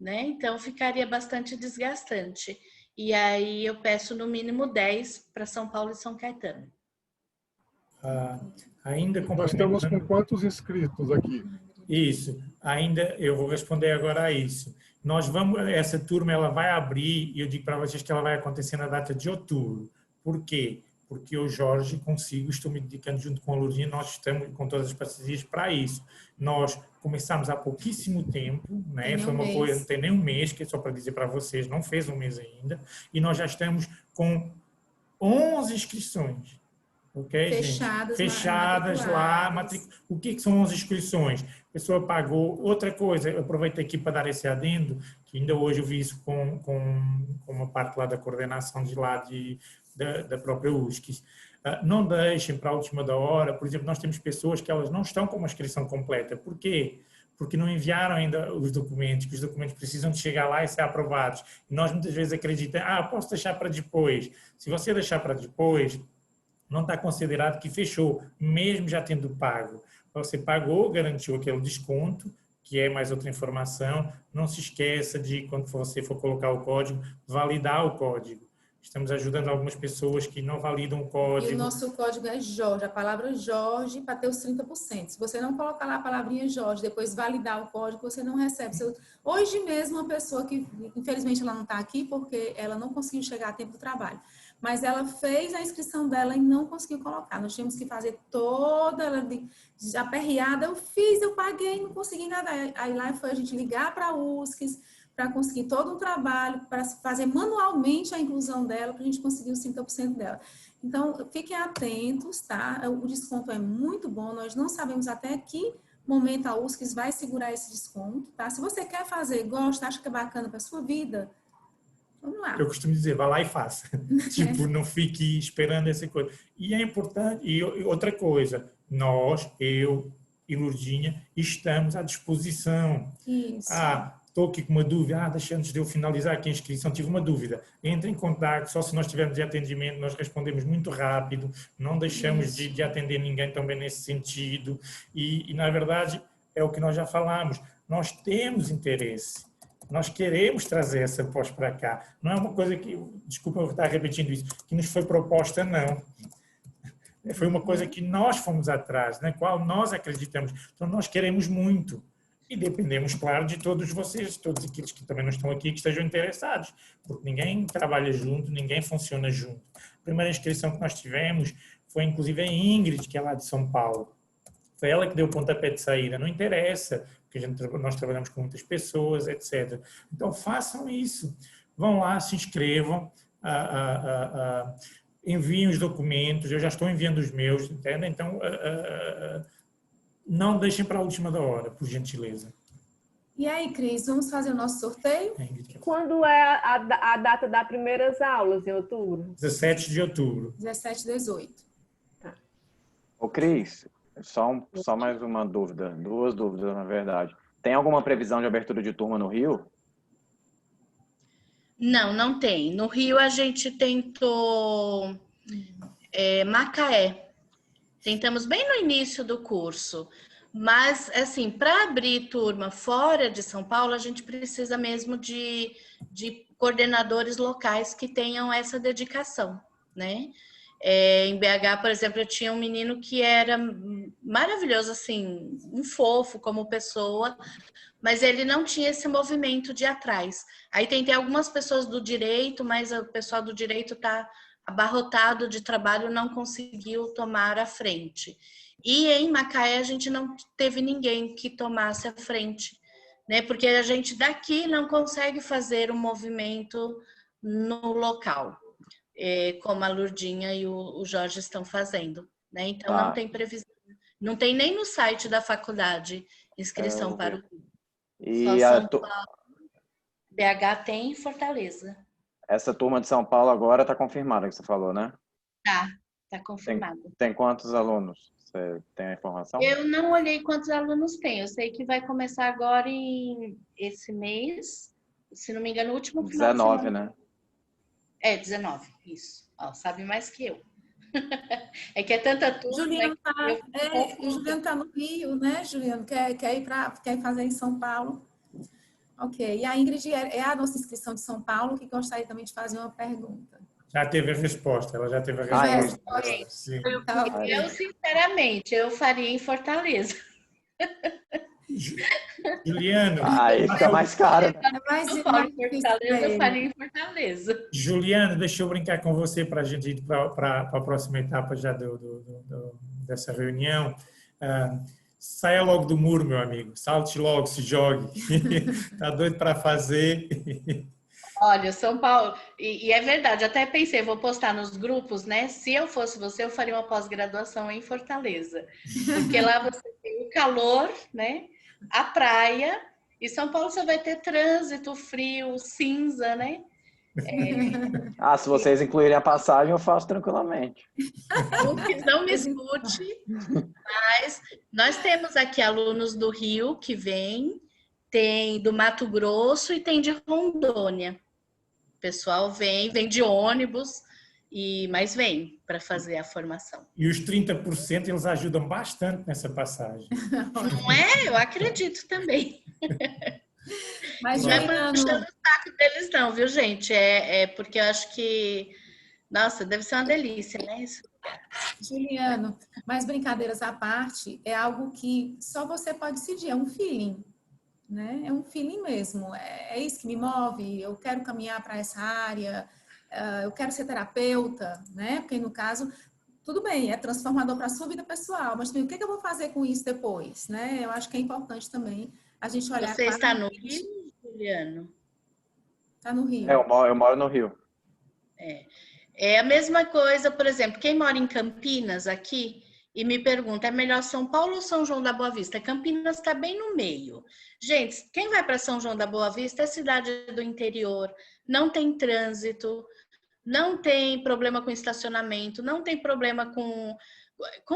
né? Então ficaria bastante desgastante. E aí eu peço no mínimo 10 para São Paulo e São Caetano. Ainda Nós estamos com quantos inscritos aqui? Isso. Ainda eu vou responder agora a isso. Essa turma ela vai abrir e eu digo para vocês que ela vai acontecer na data de outubro. Por quê? Porque eu, Jorge, estou me dedicando junto com a Lourdinha, nós estamos com todas as parcerias para isso. Nós começamos há pouquíssimo tempo, né? Foi uma coisa, não tem nem um mês, que é só para dizer para vocês, não fez um mês ainda, e nós já estamos com 11 inscrições. Ok, Fechadas, gente? Fechadas lá. O que são as inscrições? A pessoa pagou. Outra coisa, eu aproveito aqui para dar esse adendo, que ainda hoje eu vi isso com uma parte lá da coordenação de lá da própria USC. Não deixem para a última da hora. Por exemplo, nós temos pessoas que elas não estão com uma inscrição completa. Por quê? Porque não enviaram ainda os documentos, que os documentos precisam de chegar lá e ser aprovados. E nós muitas vezes acreditamos, posso deixar para depois. Se você deixar para depois, não está considerado que fechou, mesmo já tendo pago. Você pagou, garantiu aquele desconto, que é mais outra informação. Não se esqueça de, quando você for colocar o código, validar o código. Estamos ajudando algumas pessoas que não validam o código. E o nosso código é Jorge, a palavra Jorge, para ter os 30%. Se você não colocar lá a palavrinha Jorge, depois validar o código, você não recebe. Hoje mesmo, uma pessoa que, infelizmente, ela não está aqui porque ela não conseguiu chegar a tempo do trabalho, mas ela fez a inscrição dela e não conseguiu colocar. Nós tínhamos que fazer toda ela aperreada. Eu paguei, não consegui nada. Aí lá foi a gente ligar para a USCS, para conseguir todo um trabalho, para fazer manualmente a inclusão dela, para a gente conseguir os 50% dela. Então, fiquem atentos, tá? O desconto é muito bom, nós não sabemos até que momento a USCS vai segurar esse desconto, tá? Se você quer fazer, gosta, acha que é bacana para a sua vida, vamos lá. Eu costumo dizer, vá lá e faça. Tipo, não fique esperando essa coisa. E é importante, e outra coisa, nós, eu e Lourdinha, estamos à disposição. Isso. Estou aqui com uma dúvida, deixa antes de eu finalizar aqui a inscrição, tive uma dúvida. Entre em contato, só se nós tivermos de atendimento, nós respondemos muito rápido, não deixamos de atender ninguém também nesse sentido. E, na verdade, é o que nós já falamos, nós temos interesse, nós queremos trazer essa pós para cá. Não é uma coisa que, desculpa eu estar repetindo isso, que nos foi proposta, não. Foi uma coisa que nós fomos atrás, na qual nós acreditamos. Então, nós queremos muito. E dependemos, claro, de todos vocês, todos aqueles que também não estão aqui, que estejam interessados, porque ninguém trabalha junto, ninguém funciona junto. A primeira inscrição que nós tivemos foi, inclusive, a Ingrid, que é lá de São Paulo. Foi ela que deu o pontapé de saída. Não interessa, porque nós trabalhamos com muitas pessoas, etc. Então, façam isso. Vão lá, se inscrevam, enviem os documentos. Eu já estou enviando os meus, entende? Então, não deixem para a última da hora, por gentileza. E aí, Cris, vamos fazer o nosso sorteio? Quando é a data das primeiras aulas, em outubro? 17 de outubro. 17 e 18. Tá. Ô, Cris, só mais uma dúvida, duas dúvidas, na verdade. Tem alguma previsão de abertura de turma no Rio? Não, não tem. No Rio a gente tentou Macaé. Tentamos bem no início do curso, mas, assim, para abrir turma fora de São Paulo, a gente precisa mesmo de coordenadores locais que tenham essa dedicação, né? Em BH, por exemplo, eu tinha um menino que era maravilhoso, assim, um fofo como pessoa, mas ele não tinha esse movimento de ir atrás. Aí tentei algumas pessoas do direito, mas o pessoal do direito está abarrotado de trabalho, não conseguiu tomar a frente. E em Macaé a gente não teve ninguém que tomasse a frente, né? Porque a gente daqui não consegue fazer um movimento no local, como a Lourdinha e o Jorge estão fazendo, né? Então não tem previsão, não tem nem no site da faculdade inscrição para o curso. E Só São Paulo, BH tem, Fortaleza. Essa turma de São Paulo agora está confirmada, que você falou, né? Tá confirmado. Tem quantos alunos? Você tem a informação? Eu não olhei quantos alunos tem. Eu sei que vai começar agora esse mês, se não me engano, o último final 19, de semana. né? 19, isso. Ó, sabe mais que eu. É que é tanta turma. O Juliano está no Rio, né, Juliano? Quer ir fazer em São Paulo. Ok. E a Ingrid é a nossa inscrição de São Paulo, que gostaria também de fazer uma pergunta. Já teve a resposta, ela já teve a resposta. Sim. Eu, sinceramente, eu faria em Fortaleza. Juliano. Aí fica mais caro. Eu faria em Fortaleza. Juliano, deixa eu brincar com você para a gente ir para a próxima etapa já dessa reunião. Saia logo do muro, meu amigo. Salte logo, se jogue. Tá doido para fazer. Olha, São Paulo, e é verdade, até pensei, vou postar nos grupos, né? Se eu fosse você, eu faria uma pós-graduação em Fortaleza, porque lá você tem o calor, né? A praia, e São Paulo você vai ter trânsito, frio, cinza, né? Ah, se vocês incluírem a passagem, eu faço tranquilamente. Não me escute, mas nós temos aqui alunos do Rio que vêm, tem do Mato Grosso e tem de Rondônia. O pessoal vem de ônibus, mas vem para fazer a formação. E os 30% eles ajudam bastante nessa passagem. Não é? Eu acredito também. Mas, Não é Juliano, puxando o saco deles, não, viu, gente? É porque eu acho que, nossa, deve ser uma delícia, né? Juliano, mas brincadeiras à parte, é algo que só você pode decidir, é um feeling, né? É um feeling mesmo. É isso que me move. Eu quero caminhar para essa área, eu quero ser terapeuta, né? Porque no caso, tudo bem, é transformador para a sua vida pessoal, mas também, o que é que eu vou fazer com isso depois, né? Eu acho que é importante também a gente olhar Você está no claramente. Rio, Juliano? Está no Rio. Eu moro no Rio. É a mesma coisa, por exemplo, quem mora em Campinas aqui e me pergunta, é melhor São Paulo ou São João da Boa Vista? Campinas está bem no meio. Gente, quem vai para São João da Boa Vista é cidade do interior, não tem trânsito, não tem problema com estacionamento, não tem problema com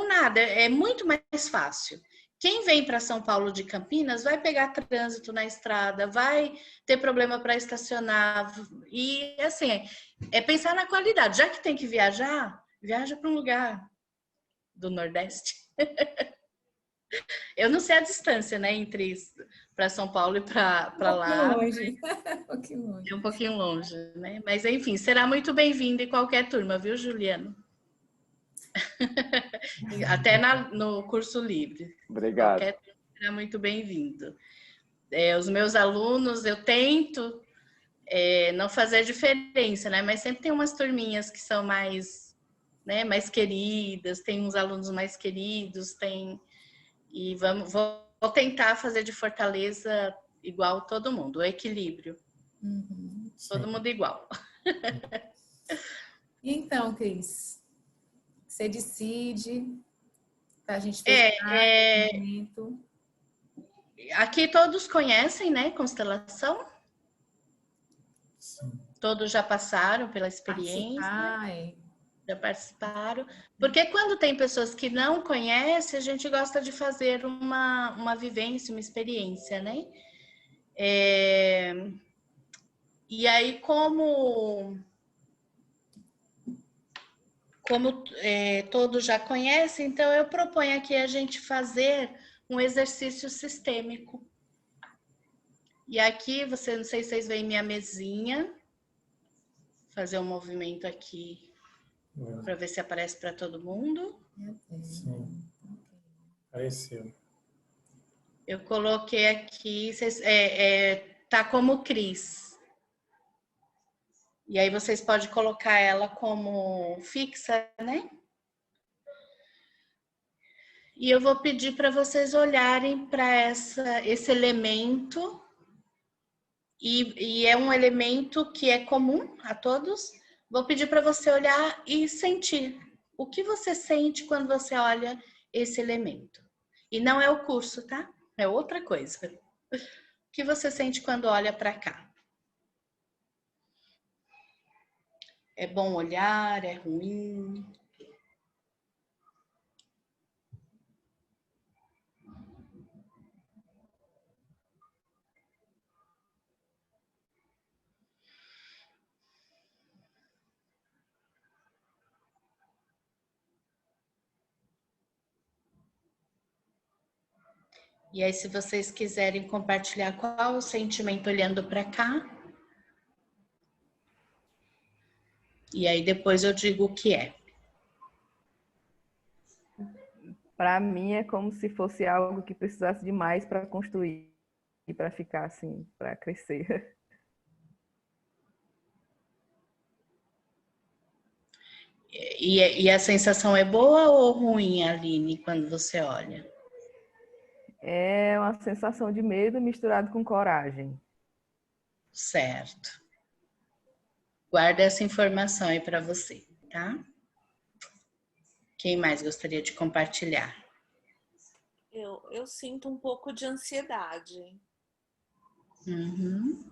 nada, é muito mais fácil. Quem vem para São Paulo de Campinas vai pegar trânsito na estrada, vai ter problema para estacionar. E assim, é pensar na qualidade. Já que tem que viajar, viaja para um lugar do Nordeste. Eu não sei a distância, né, entre para São Paulo e para lá. Longe. Um pouquinho longe. É um pouquinho longe, né? Mas enfim, será muito bem-vindo em qualquer turma, viu, Juliano? Até no curso livre. Obrigado. Qualquer turma será muito bem-vindo. Os meus alunos, eu tento não fazer diferença, né? Mas sempre tem umas turminhas que são mais, né, mais queridas, tem uns alunos mais queridos, e vou tentar fazer de Fortaleza igual todo mundo, o equilíbrio. Uhum. Todo mundo igual. E então, Cris, você decide para a gente fechar o momento. Aqui todos conhecem, né, constelação? Sim. Todos já passaram pela experiência, já participaram. Porque quando tem pessoas que não conhecem, a gente gosta de fazer uma vivência, uma experiência, né? E aí, como todos já conhecem, então eu proponho aqui a gente fazer um exercício sistêmico. E aqui, não sei se vocês veem minha mesinha, fazer um movimento aqui para ver se aparece para todo mundo. Sim, apareceu. Eu coloquei aqui, tá como Cris. E aí vocês podem colocar ela como fixa, né? E eu vou pedir para vocês olharem para esse elemento. E é um elemento que é comum a todos. Vou pedir para você olhar e sentir. O que você sente quando você olha esse elemento? E não é o curso, tá? É outra coisa. O que você sente quando olha para cá? É bom olhar? É ruim? E aí, se vocês quiserem compartilhar qual o sentimento olhando para cá. E aí, depois eu digo o que é. Para mim, é como se fosse algo que precisasse de mais para construir e para ficar assim, para crescer. E a sensação é boa ou ruim, Aline, quando você olha? É uma sensação de medo misturado com coragem. Certo. Guarda essa informação aí para você, tá? Quem mais gostaria de compartilhar? Eu sinto um pouco de ansiedade. Uhum.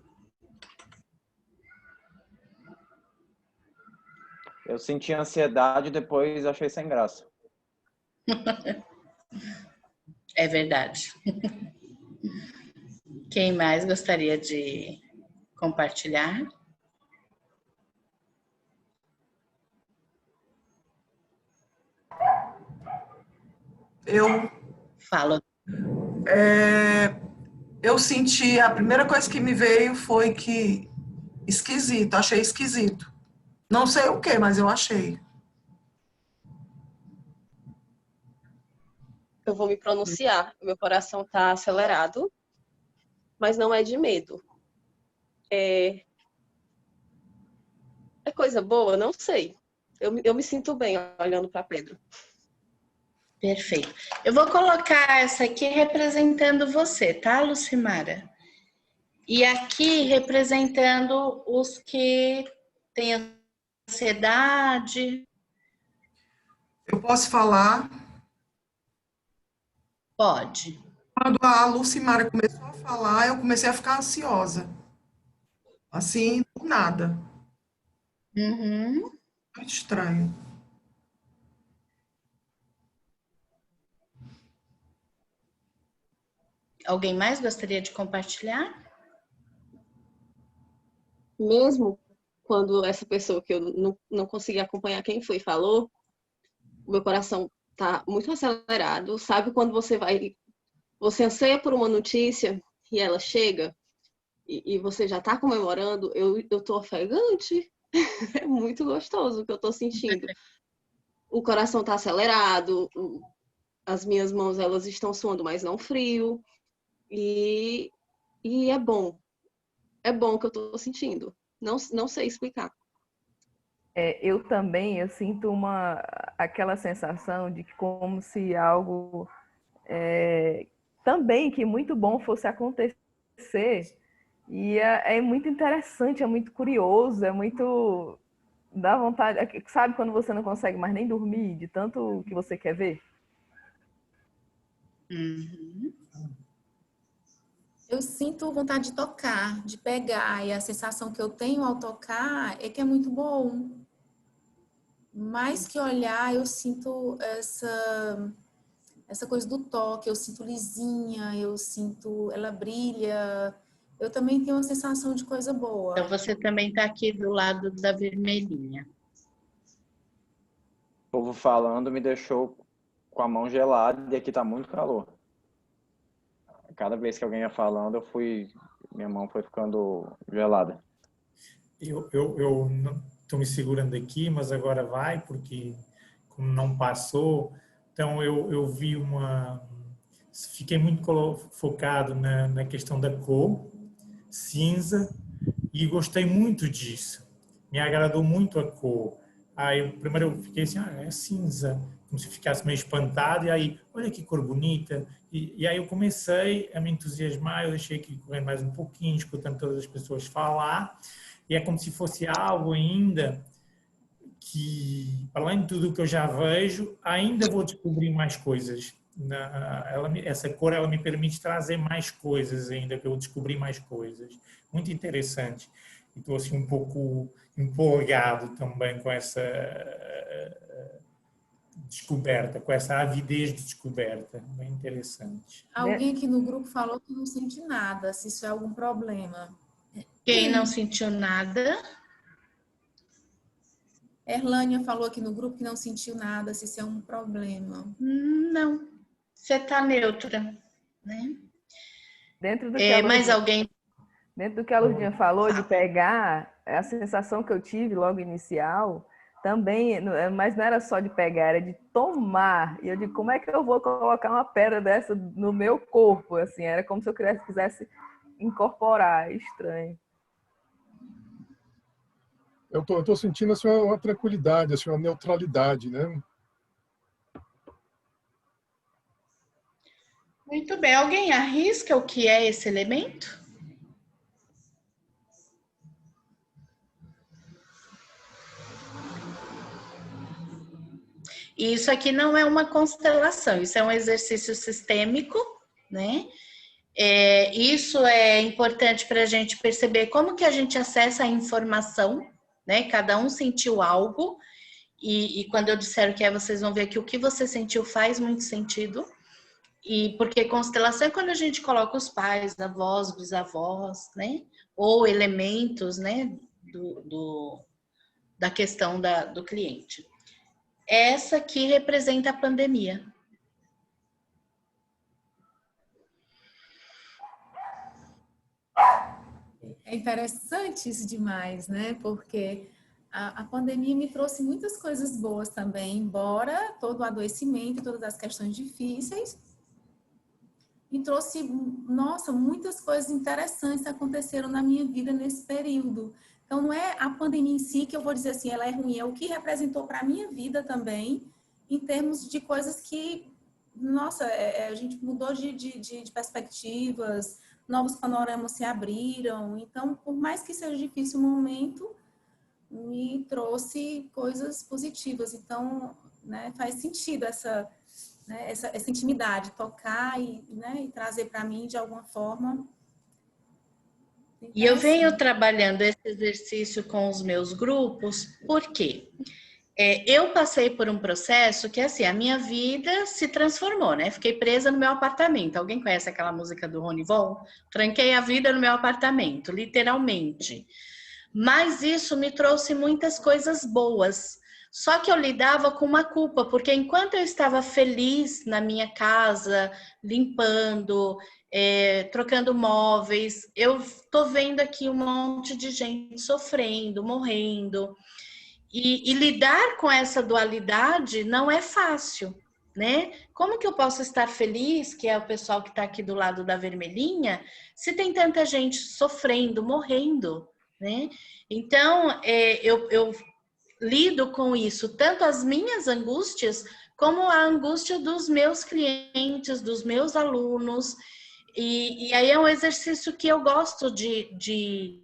Eu senti ansiedade e depois achei sem graça. É verdade. Quem mais gostaria de compartilhar? Eu, Fala. eu senti, a primeira coisa que me veio foi que esquisito, achei esquisito. Não sei o que, mas eu achei. Eu vou me pronunciar. Meu coração está acelerado, mas não é de medo. É coisa boa? Não sei. Eu me sinto bem olhando para Pedro. Perfeito. Eu vou colocar essa aqui representando você, tá, Lucimara? E aqui representando os que têm ansiedade. Eu posso falar, Pode. quando a Lucimara começou a falar, eu comecei a ficar ansiosa. Assim, do nada. Uhum. Muito estranho. Alguém mais gostaria de compartilhar? Mesmo quando essa pessoa que eu não consegui acompanhar quem foi falou, o meu coração está muito acelerado. Sabe quando você anseia por uma notícia e ela chega e você já está comemorando? Eu tô ofegante. É muito gostoso o que eu tô sentindo. O coração tá acelerado, as minhas mãos elas estão suando, mas não frio. E é bom. É bom o que eu tô sentindo. Não sei explicar. Eu também, eu sinto aquela sensação de que como se algo também que muito bom fosse acontecer. E é muito interessante, é muito curioso, é muito... dá vontade... Sabe quando você não consegue mais nem dormir de tanto que você quer ver? Uhum. Eu sinto vontade de tocar, de pegar, e a sensação que eu tenho ao tocar é que é muito bom. Mais que olhar, eu sinto essa coisa do toque, eu sinto lisinha, eu sinto ela brilha. Eu também tenho uma sensação de coisa boa. Então você também está aqui do lado da vermelhinha. O povo falando me deixou com a mão gelada e aqui tá muito calor. Cada vez que alguém ia falando, minha mão foi ficando gelada. Eu não estou me segurando aqui, mas agora vai, porque como não passou, então eu vi fiquei muito focado na questão da cor, cinza, e gostei muito disso. Me agradou muito a cor. Aí primeiro eu fiquei assim, é cinza, como se ficasse meio espantado, e aí, olha que cor bonita. E aí eu comecei a me entusiasmar, eu deixei aqui correndo mais um pouquinho, escutando todas as pessoas falar, e é como se fosse algo ainda que, além de tudo o que eu já vejo, ainda vou descobrir mais coisas. Essa cor ela me permite trazer mais coisas ainda, que eu descobri mais coisas. Muito interessante. E estou assim um pouco empolgado também com essa descoberta, com essa avidez de descoberta. Bem interessante. Alguém aqui no grupo falou que não sente nada, se isso é algum problema. Quem não sentiu nada? Erlânia falou aqui no grupo que não sentiu nada, se isso é um problema. Não. Você está neutra, né? Dentro do que mais alguém? Dentro do que a Lourdinha falou, de pegar, a sensação que eu tive logo inicial, também, mas não era só de pegar, era de tomar. E eu digo, como é que eu vou colocar uma pedra dessa no meu corpo? Assim, era como se eu quisesse incorporar, estranho. Eu tô sentindo assim, uma tranquilidade, assim, uma neutralidade, né? Muito bem. Alguém arrisca o que é esse elemento? E isso aqui não é uma constelação, isso é um exercício sistêmico, né? Isso é importante para a gente perceber como que a gente acessa a informação, né? Cada um sentiu algo, e quando eu disser o que é, vocês vão ver que o que você sentiu faz muito sentido. E porque constelação é quando a gente coloca os pais, avós, bisavós, né? Ou elementos, né? Da questão do cliente. Essa aqui representa a pandemia. É interessante isso demais, né? Porque a pandemia me trouxe muitas coisas boas também, embora todo o adoecimento, todas as questões difíceis, me trouxe, nossa, muitas coisas interessantes aconteceram na minha vida nesse período. Então, não é a pandemia em si que eu vou dizer assim, ela é ruim, é o que representou para a minha vida também, em termos de coisas que, nossa, a gente mudou de perspectivas, novos panoramas se abriram. Então, por mais que seja difícil o momento, me trouxe coisas positivas. Então, né, faz sentido essa intimidade, tocar e trazer para mim de alguma forma. E eu venho trabalhando esse exercício com os meus grupos, por quê? Eu passei por um processo que, assim, a minha vida se transformou, né? Fiquei presa no meu apartamento. Alguém conhece aquela música do Rony Von? Tranquei a vida no meu apartamento, literalmente. Mas isso me trouxe muitas coisas boas. Só que eu lidava com uma culpa, porque enquanto eu estava feliz na minha casa, limpando, trocando móveis, eu tô vendo aqui um monte de gente sofrendo, morrendo. E lidar com essa dualidade não é fácil, né? Como que eu posso estar feliz, que é o pessoal que está aqui do lado da vermelhinha, se tem tanta gente sofrendo, morrendo, né? Então, eu lido com isso, tanto as minhas angústias, como a angústia dos meus clientes, dos meus alunos. E aí é um exercício que eu gosto de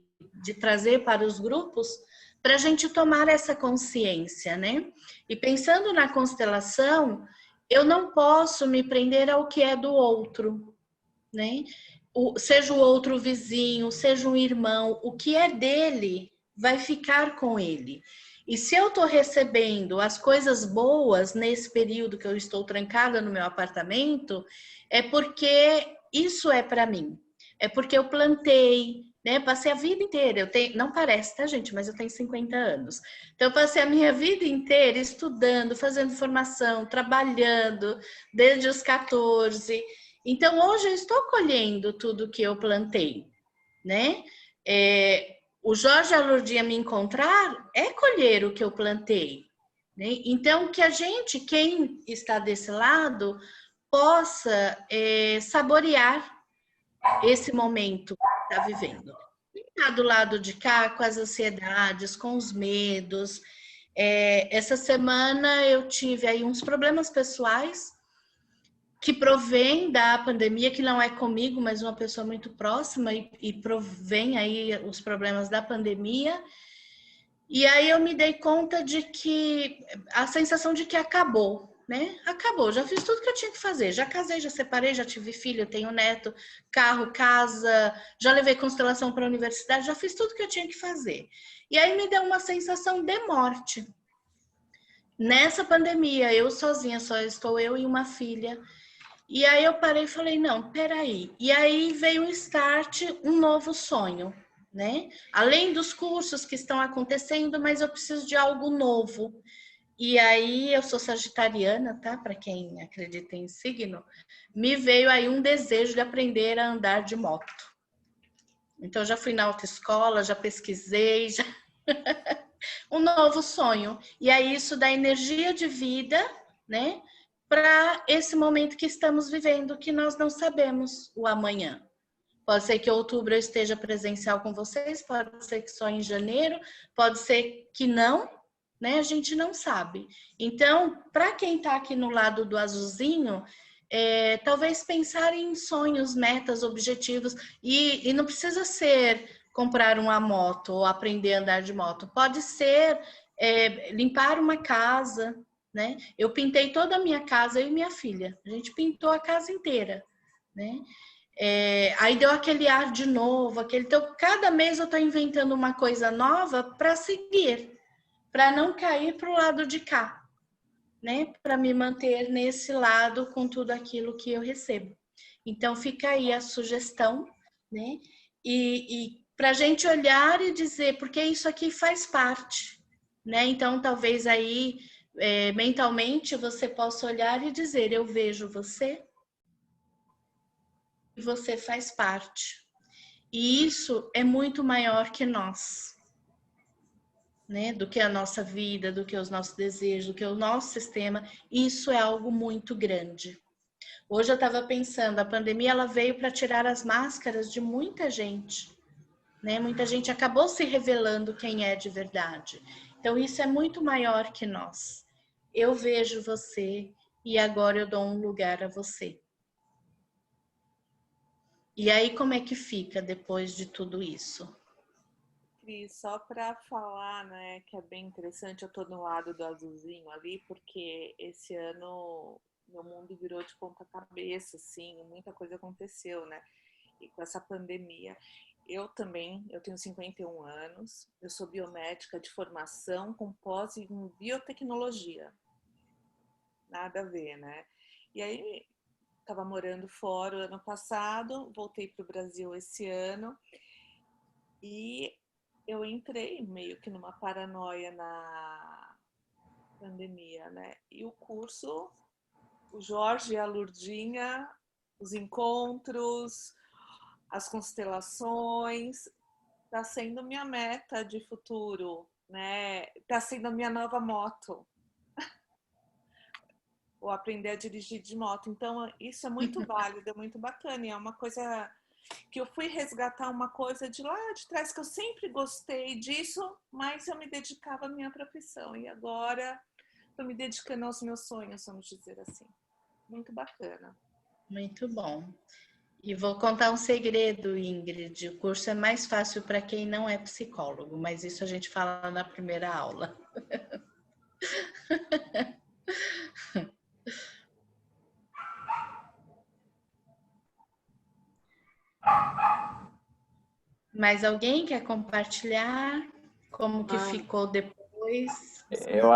trazer para os grupos, para a gente tomar essa consciência, né? E pensando na constelação, eu não posso me prender ao que é do outro, né? Seja o outro vizinho, seja um irmão, o que é dele vai ficar com ele. E se eu estou recebendo as coisas boas nesse período que eu estou trancada no meu apartamento, é porque isso é para mim. É porque eu plantei, né? Passei a vida inteira, não parece, tá, gente? Mas eu tenho 50 anos. Então, eu passei a minha vida inteira estudando, fazendo formação, trabalhando, desde os 14. Então, hoje eu estou colhendo tudo que eu plantei, né? O Jorge Alurdia me encontrar é colher o que eu plantei, né? Então, que a gente, quem está desse lado, possa saborear esse momento que está vivendo. Está do lado de cá com as ansiedades, com os medos. Essa semana eu tive aí uns problemas pessoais que provém da pandemia, que não é comigo, mas uma pessoa muito próxima, e provém aí os problemas da pandemia. E aí eu me dei conta de que a sensação de que acabou, né? Acabou, já fiz tudo que eu tinha que fazer, já casei, já separei, já tive filho, tenho neto, carro, casa, já levei constelação para a universidade, já fiz tudo que eu tinha que fazer. E aí me deu uma sensação de morte. Nessa pandemia, eu sozinha, só estou eu e uma filha. E aí eu parei e falei, não, peraí. E aí veio um start, um novo sonho, né? Além dos cursos que estão acontecendo, mas eu preciso de algo novo. E aí eu sou sagitariana, tá? Para quem acredita em signo, me veio aí um desejo de aprender a andar de moto. Então já fui na autoescola, já pesquisei, já... um novo sonho. E aí isso dá energia de vida, né? Para esse momento que estamos vivendo, que nós não sabemos o amanhã. Pode ser que em outubro eu esteja presencial com vocês, pode ser que só em janeiro, pode ser que não, né? A gente não sabe. Então, para quem está aqui no lado do azulzinho, talvez pensar em sonhos, metas, objetivos, e não precisa ser comprar uma moto ou aprender a andar de moto, pode ser limpar uma casa, né? Eu pintei toda a minha casa, eu e minha filha. A gente pintou a casa inteira, né? Aí deu aquele ar de novo, então cada mês eu estou inventando uma coisa nova para seguir, para não cair para o lado de cá, né? Para me manter nesse lado com tudo aquilo que eu recebo. Então fica aí a sugestão, né? E para a gente olhar e dizer, porque isso aqui faz parte, né? Então talvez aí mentalmente você possa olhar e dizer, eu vejo você, e você faz parte. E isso é muito maior que nós, né? Do que a nossa vida, do que os nossos desejos, do que o nosso sistema. Isso é algo muito grande. Hoje eu estava pensando, a pandemia ela veio para tirar as máscaras de muita gente, né? Muita gente acabou se revelando quem é de verdade. Então isso é muito maior que nós. Eu vejo você e agora eu dou um lugar a você. E aí, como é que fica depois de tudo isso? Cris, só para falar, né, que é bem interessante, eu estou no lado do azulzinho ali, porque esse ano meu mundo virou de ponta cabeça, assim, muita coisa aconteceu, né? E com essa pandemia. Eu tenho 51 anos, eu sou biomédica de formação com pós em biotecnologia. Nada a ver, né? E aí, estava morando fora o ano passado, voltei para o Brasil esse ano e eu entrei meio que numa paranoia na pandemia, né? E o curso, o Jorge e a Lurdinha, os encontros, as constelações, tá sendo minha meta de futuro, né? Tá sendo a minha nova moto. Ou aprender a dirigir de moto. Então, isso é muito válido, é muito bacana. E é uma coisa que eu fui resgatar uma coisa de lá de trás, que eu sempre gostei disso, mas eu me dedicava à minha profissão. E agora estou me dedicando aos meus sonhos, vamos dizer assim. Muito bacana. Muito bom. E vou contar um segredo, Ingrid. O curso é mais fácil para quem não é psicólogo, mas isso a gente fala na primeira aula. Mais alguém quer compartilhar como que ficou depois? Eu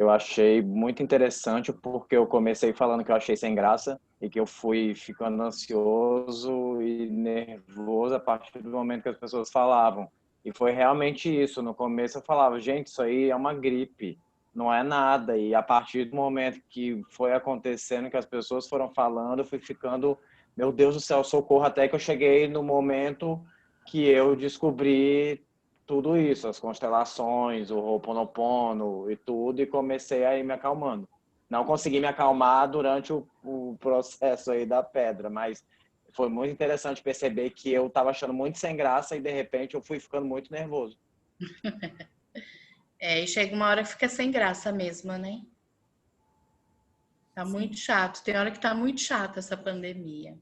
achei muito interessante porque eu comecei falando que eu achei sem graça e que eu fui ficando ansioso e nervoso a partir do momento que as pessoas falavam. E foi realmente isso. No começo eu falava, gente, isso aí é uma gripe, não é nada. E a partir do momento que foi acontecendo, que as pessoas foram falando, eu fui ficando, meu Deus do céu, socorro, até que eu cheguei no momento que eu descobri tudo isso, as constelações, o Ho'oponopono e tudo, e comecei a ir me acalmando. Não consegui me acalmar durante o processo aí da pedra, mas foi muito interessante perceber que eu estava achando muito sem graça e, de repente, eu fui ficando muito nervoso. E chega uma hora que fica sem graça mesmo, né? Tá muito chato. Tem hora que tá muito chata essa pandemia.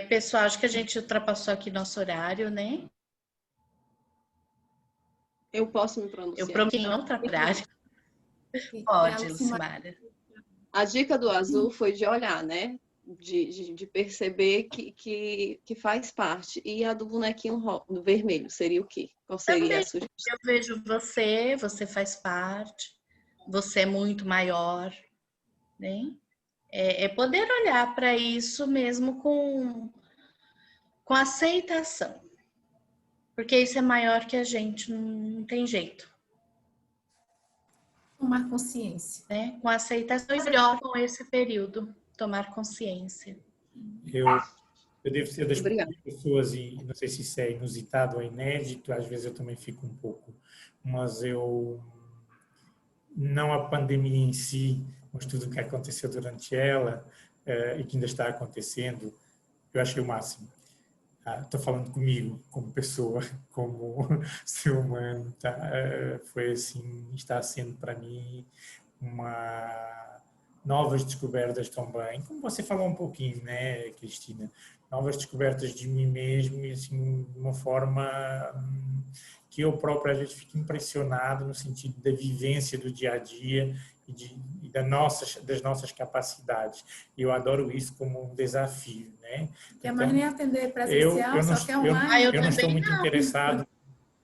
Pessoal, acho que a gente ultrapassou aqui nosso horário, né? Eu posso me pronunciar? Eu prometi não ultrapassar. Pode, Lucimara. A dica do azul foi de olhar, né? De perceber que faz parte. E a do bonequinho do vermelho seria o quê? Qual seria a sugestão? Eu vejo você, você faz parte, você é muito maior, né? É poder olhar para isso mesmo com aceitação. Porque isso é maior que a gente, não tem jeito. Tomar consciência. Né? Com aceitação e melhor com esse período, tomar consciência. Eu devo ser das pessoas, e não sei se isso é inusitado ou inédito, às vezes eu também fico um pouco, mas não a pandemia em si, mas tudo o que aconteceu durante ela e que ainda está acontecendo, eu achei o máximo. Estou falando comigo, como pessoa, como ser humano, tá? Foi assim, está sendo para mim novas descobertas também, como você falou um pouquinho, né, Cristina? Novas descobertas de mim mesmo e assim, de uma forma que eu próprio às vezes fico impressionado no sentido da vivência do dia a dia e das nossas capacidades. E eu adoro isso como um desafio, né? Que é mais nem atender presencial, só que é online. Eu não estou muito interessado.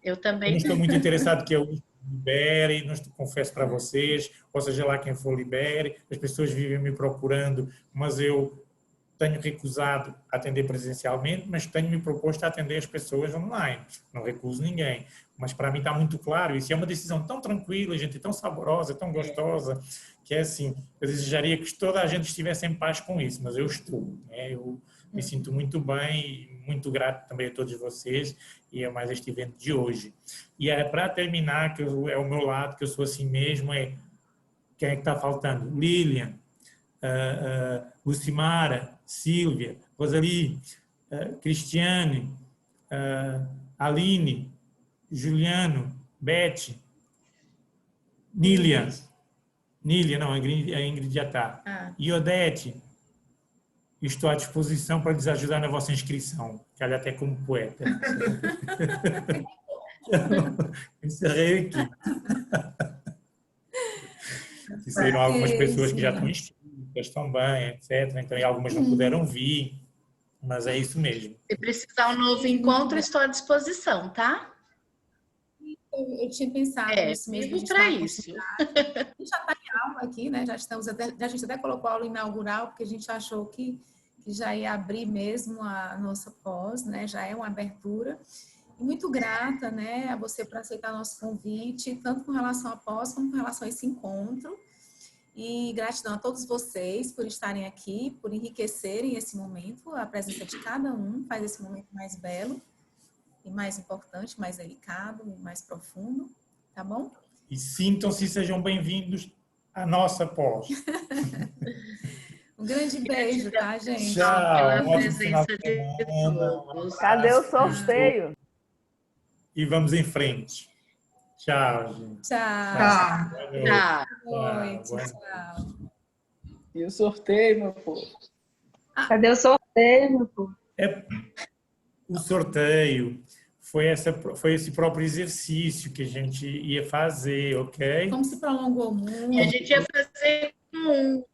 Eu também Eu não estou muito interessado que eu libere, não confesso para vocês, ou seja lá quem for libere, as pessoas vivem me procurando, mas eu tenho recusado atender presencialmente, mas tenho me proposto a atender as pessoas online. Não recuso ninguém. Mas para mim está muito claro, isso é uma decisão tão tranquila, gente, tão saborosa, tão gostosa, que é assim, eu desejaria que toda a gente estivesse em paz com isso, mas eu estou, né? Eu me sinto muito bem e muito grato também a todos vocês e a mais este evento de hoje. E para terminar, que é o meu lado, que eu sou assim mesmo, quem é que está faltando? Lilian, Lucimara, Sílvia, Rosali, Cristiane, Aline, Juliano, Beth, Nília, não, a Ingrid já está. E Odete, estou à disposição para lhes ajudar na vossa inscrição, calha até como poeta. Encerrei aqui. E saíram algumas pessoas que já estão inscritas também, etc. Então, algumas não puderam vir, mas é isso mesmo. Se precisar um novo encontro, estou à disposição, tá? Eu tinha pensado nisso mesmo. Vivo para isso. A gente já está em aula aqui, né? A gente até colocou a aula inaugural, porque a gente achou que já ia abrir mesmo a nossa pós, né? Já é uma abertura. E muito grata, né, a você por aceitar nosso convite, tanto com relação à pós, como com relação a esse encontro. E gratidão a todos vocês por estarem aqui, por enriquecerem esse momento. A presença de cada um faz esse momento mais belo e mais importante, mais delicado e mais profundo, tá bom? E sintam-se e sejam bem-vindos à nossa pós. Um grande beijo, tá, gente? Tchau. Pela presença de todos. Cadê o sorteio? E vamos em frente. Tchau, gente. Tchau. Tchau. Boa noite. Tchau. E o sorteio, meu povo? Cadê o sorteio, meu povo? O sorteio foi esse próprio exercício que a gente ia fazer, ok? Como se prolongou muito. E a gente ia fazer um,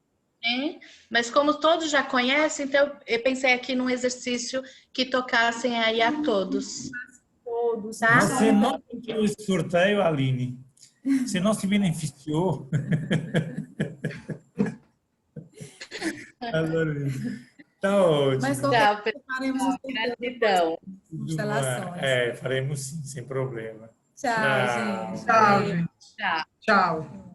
né? Mas como todos já conhecem, então eu pensei aqui num exercício que tocassem aí a todos. Todos, tá? Você não viu esse sorteio, Aline? Você não se beneficiou? Adoro isso. Tá ótimo. Mas Tchau, faremos um gratidão. Instalações. Faremos sim, sem problema. Tchau, gente. Tchau, gente. Tchau. Tchau.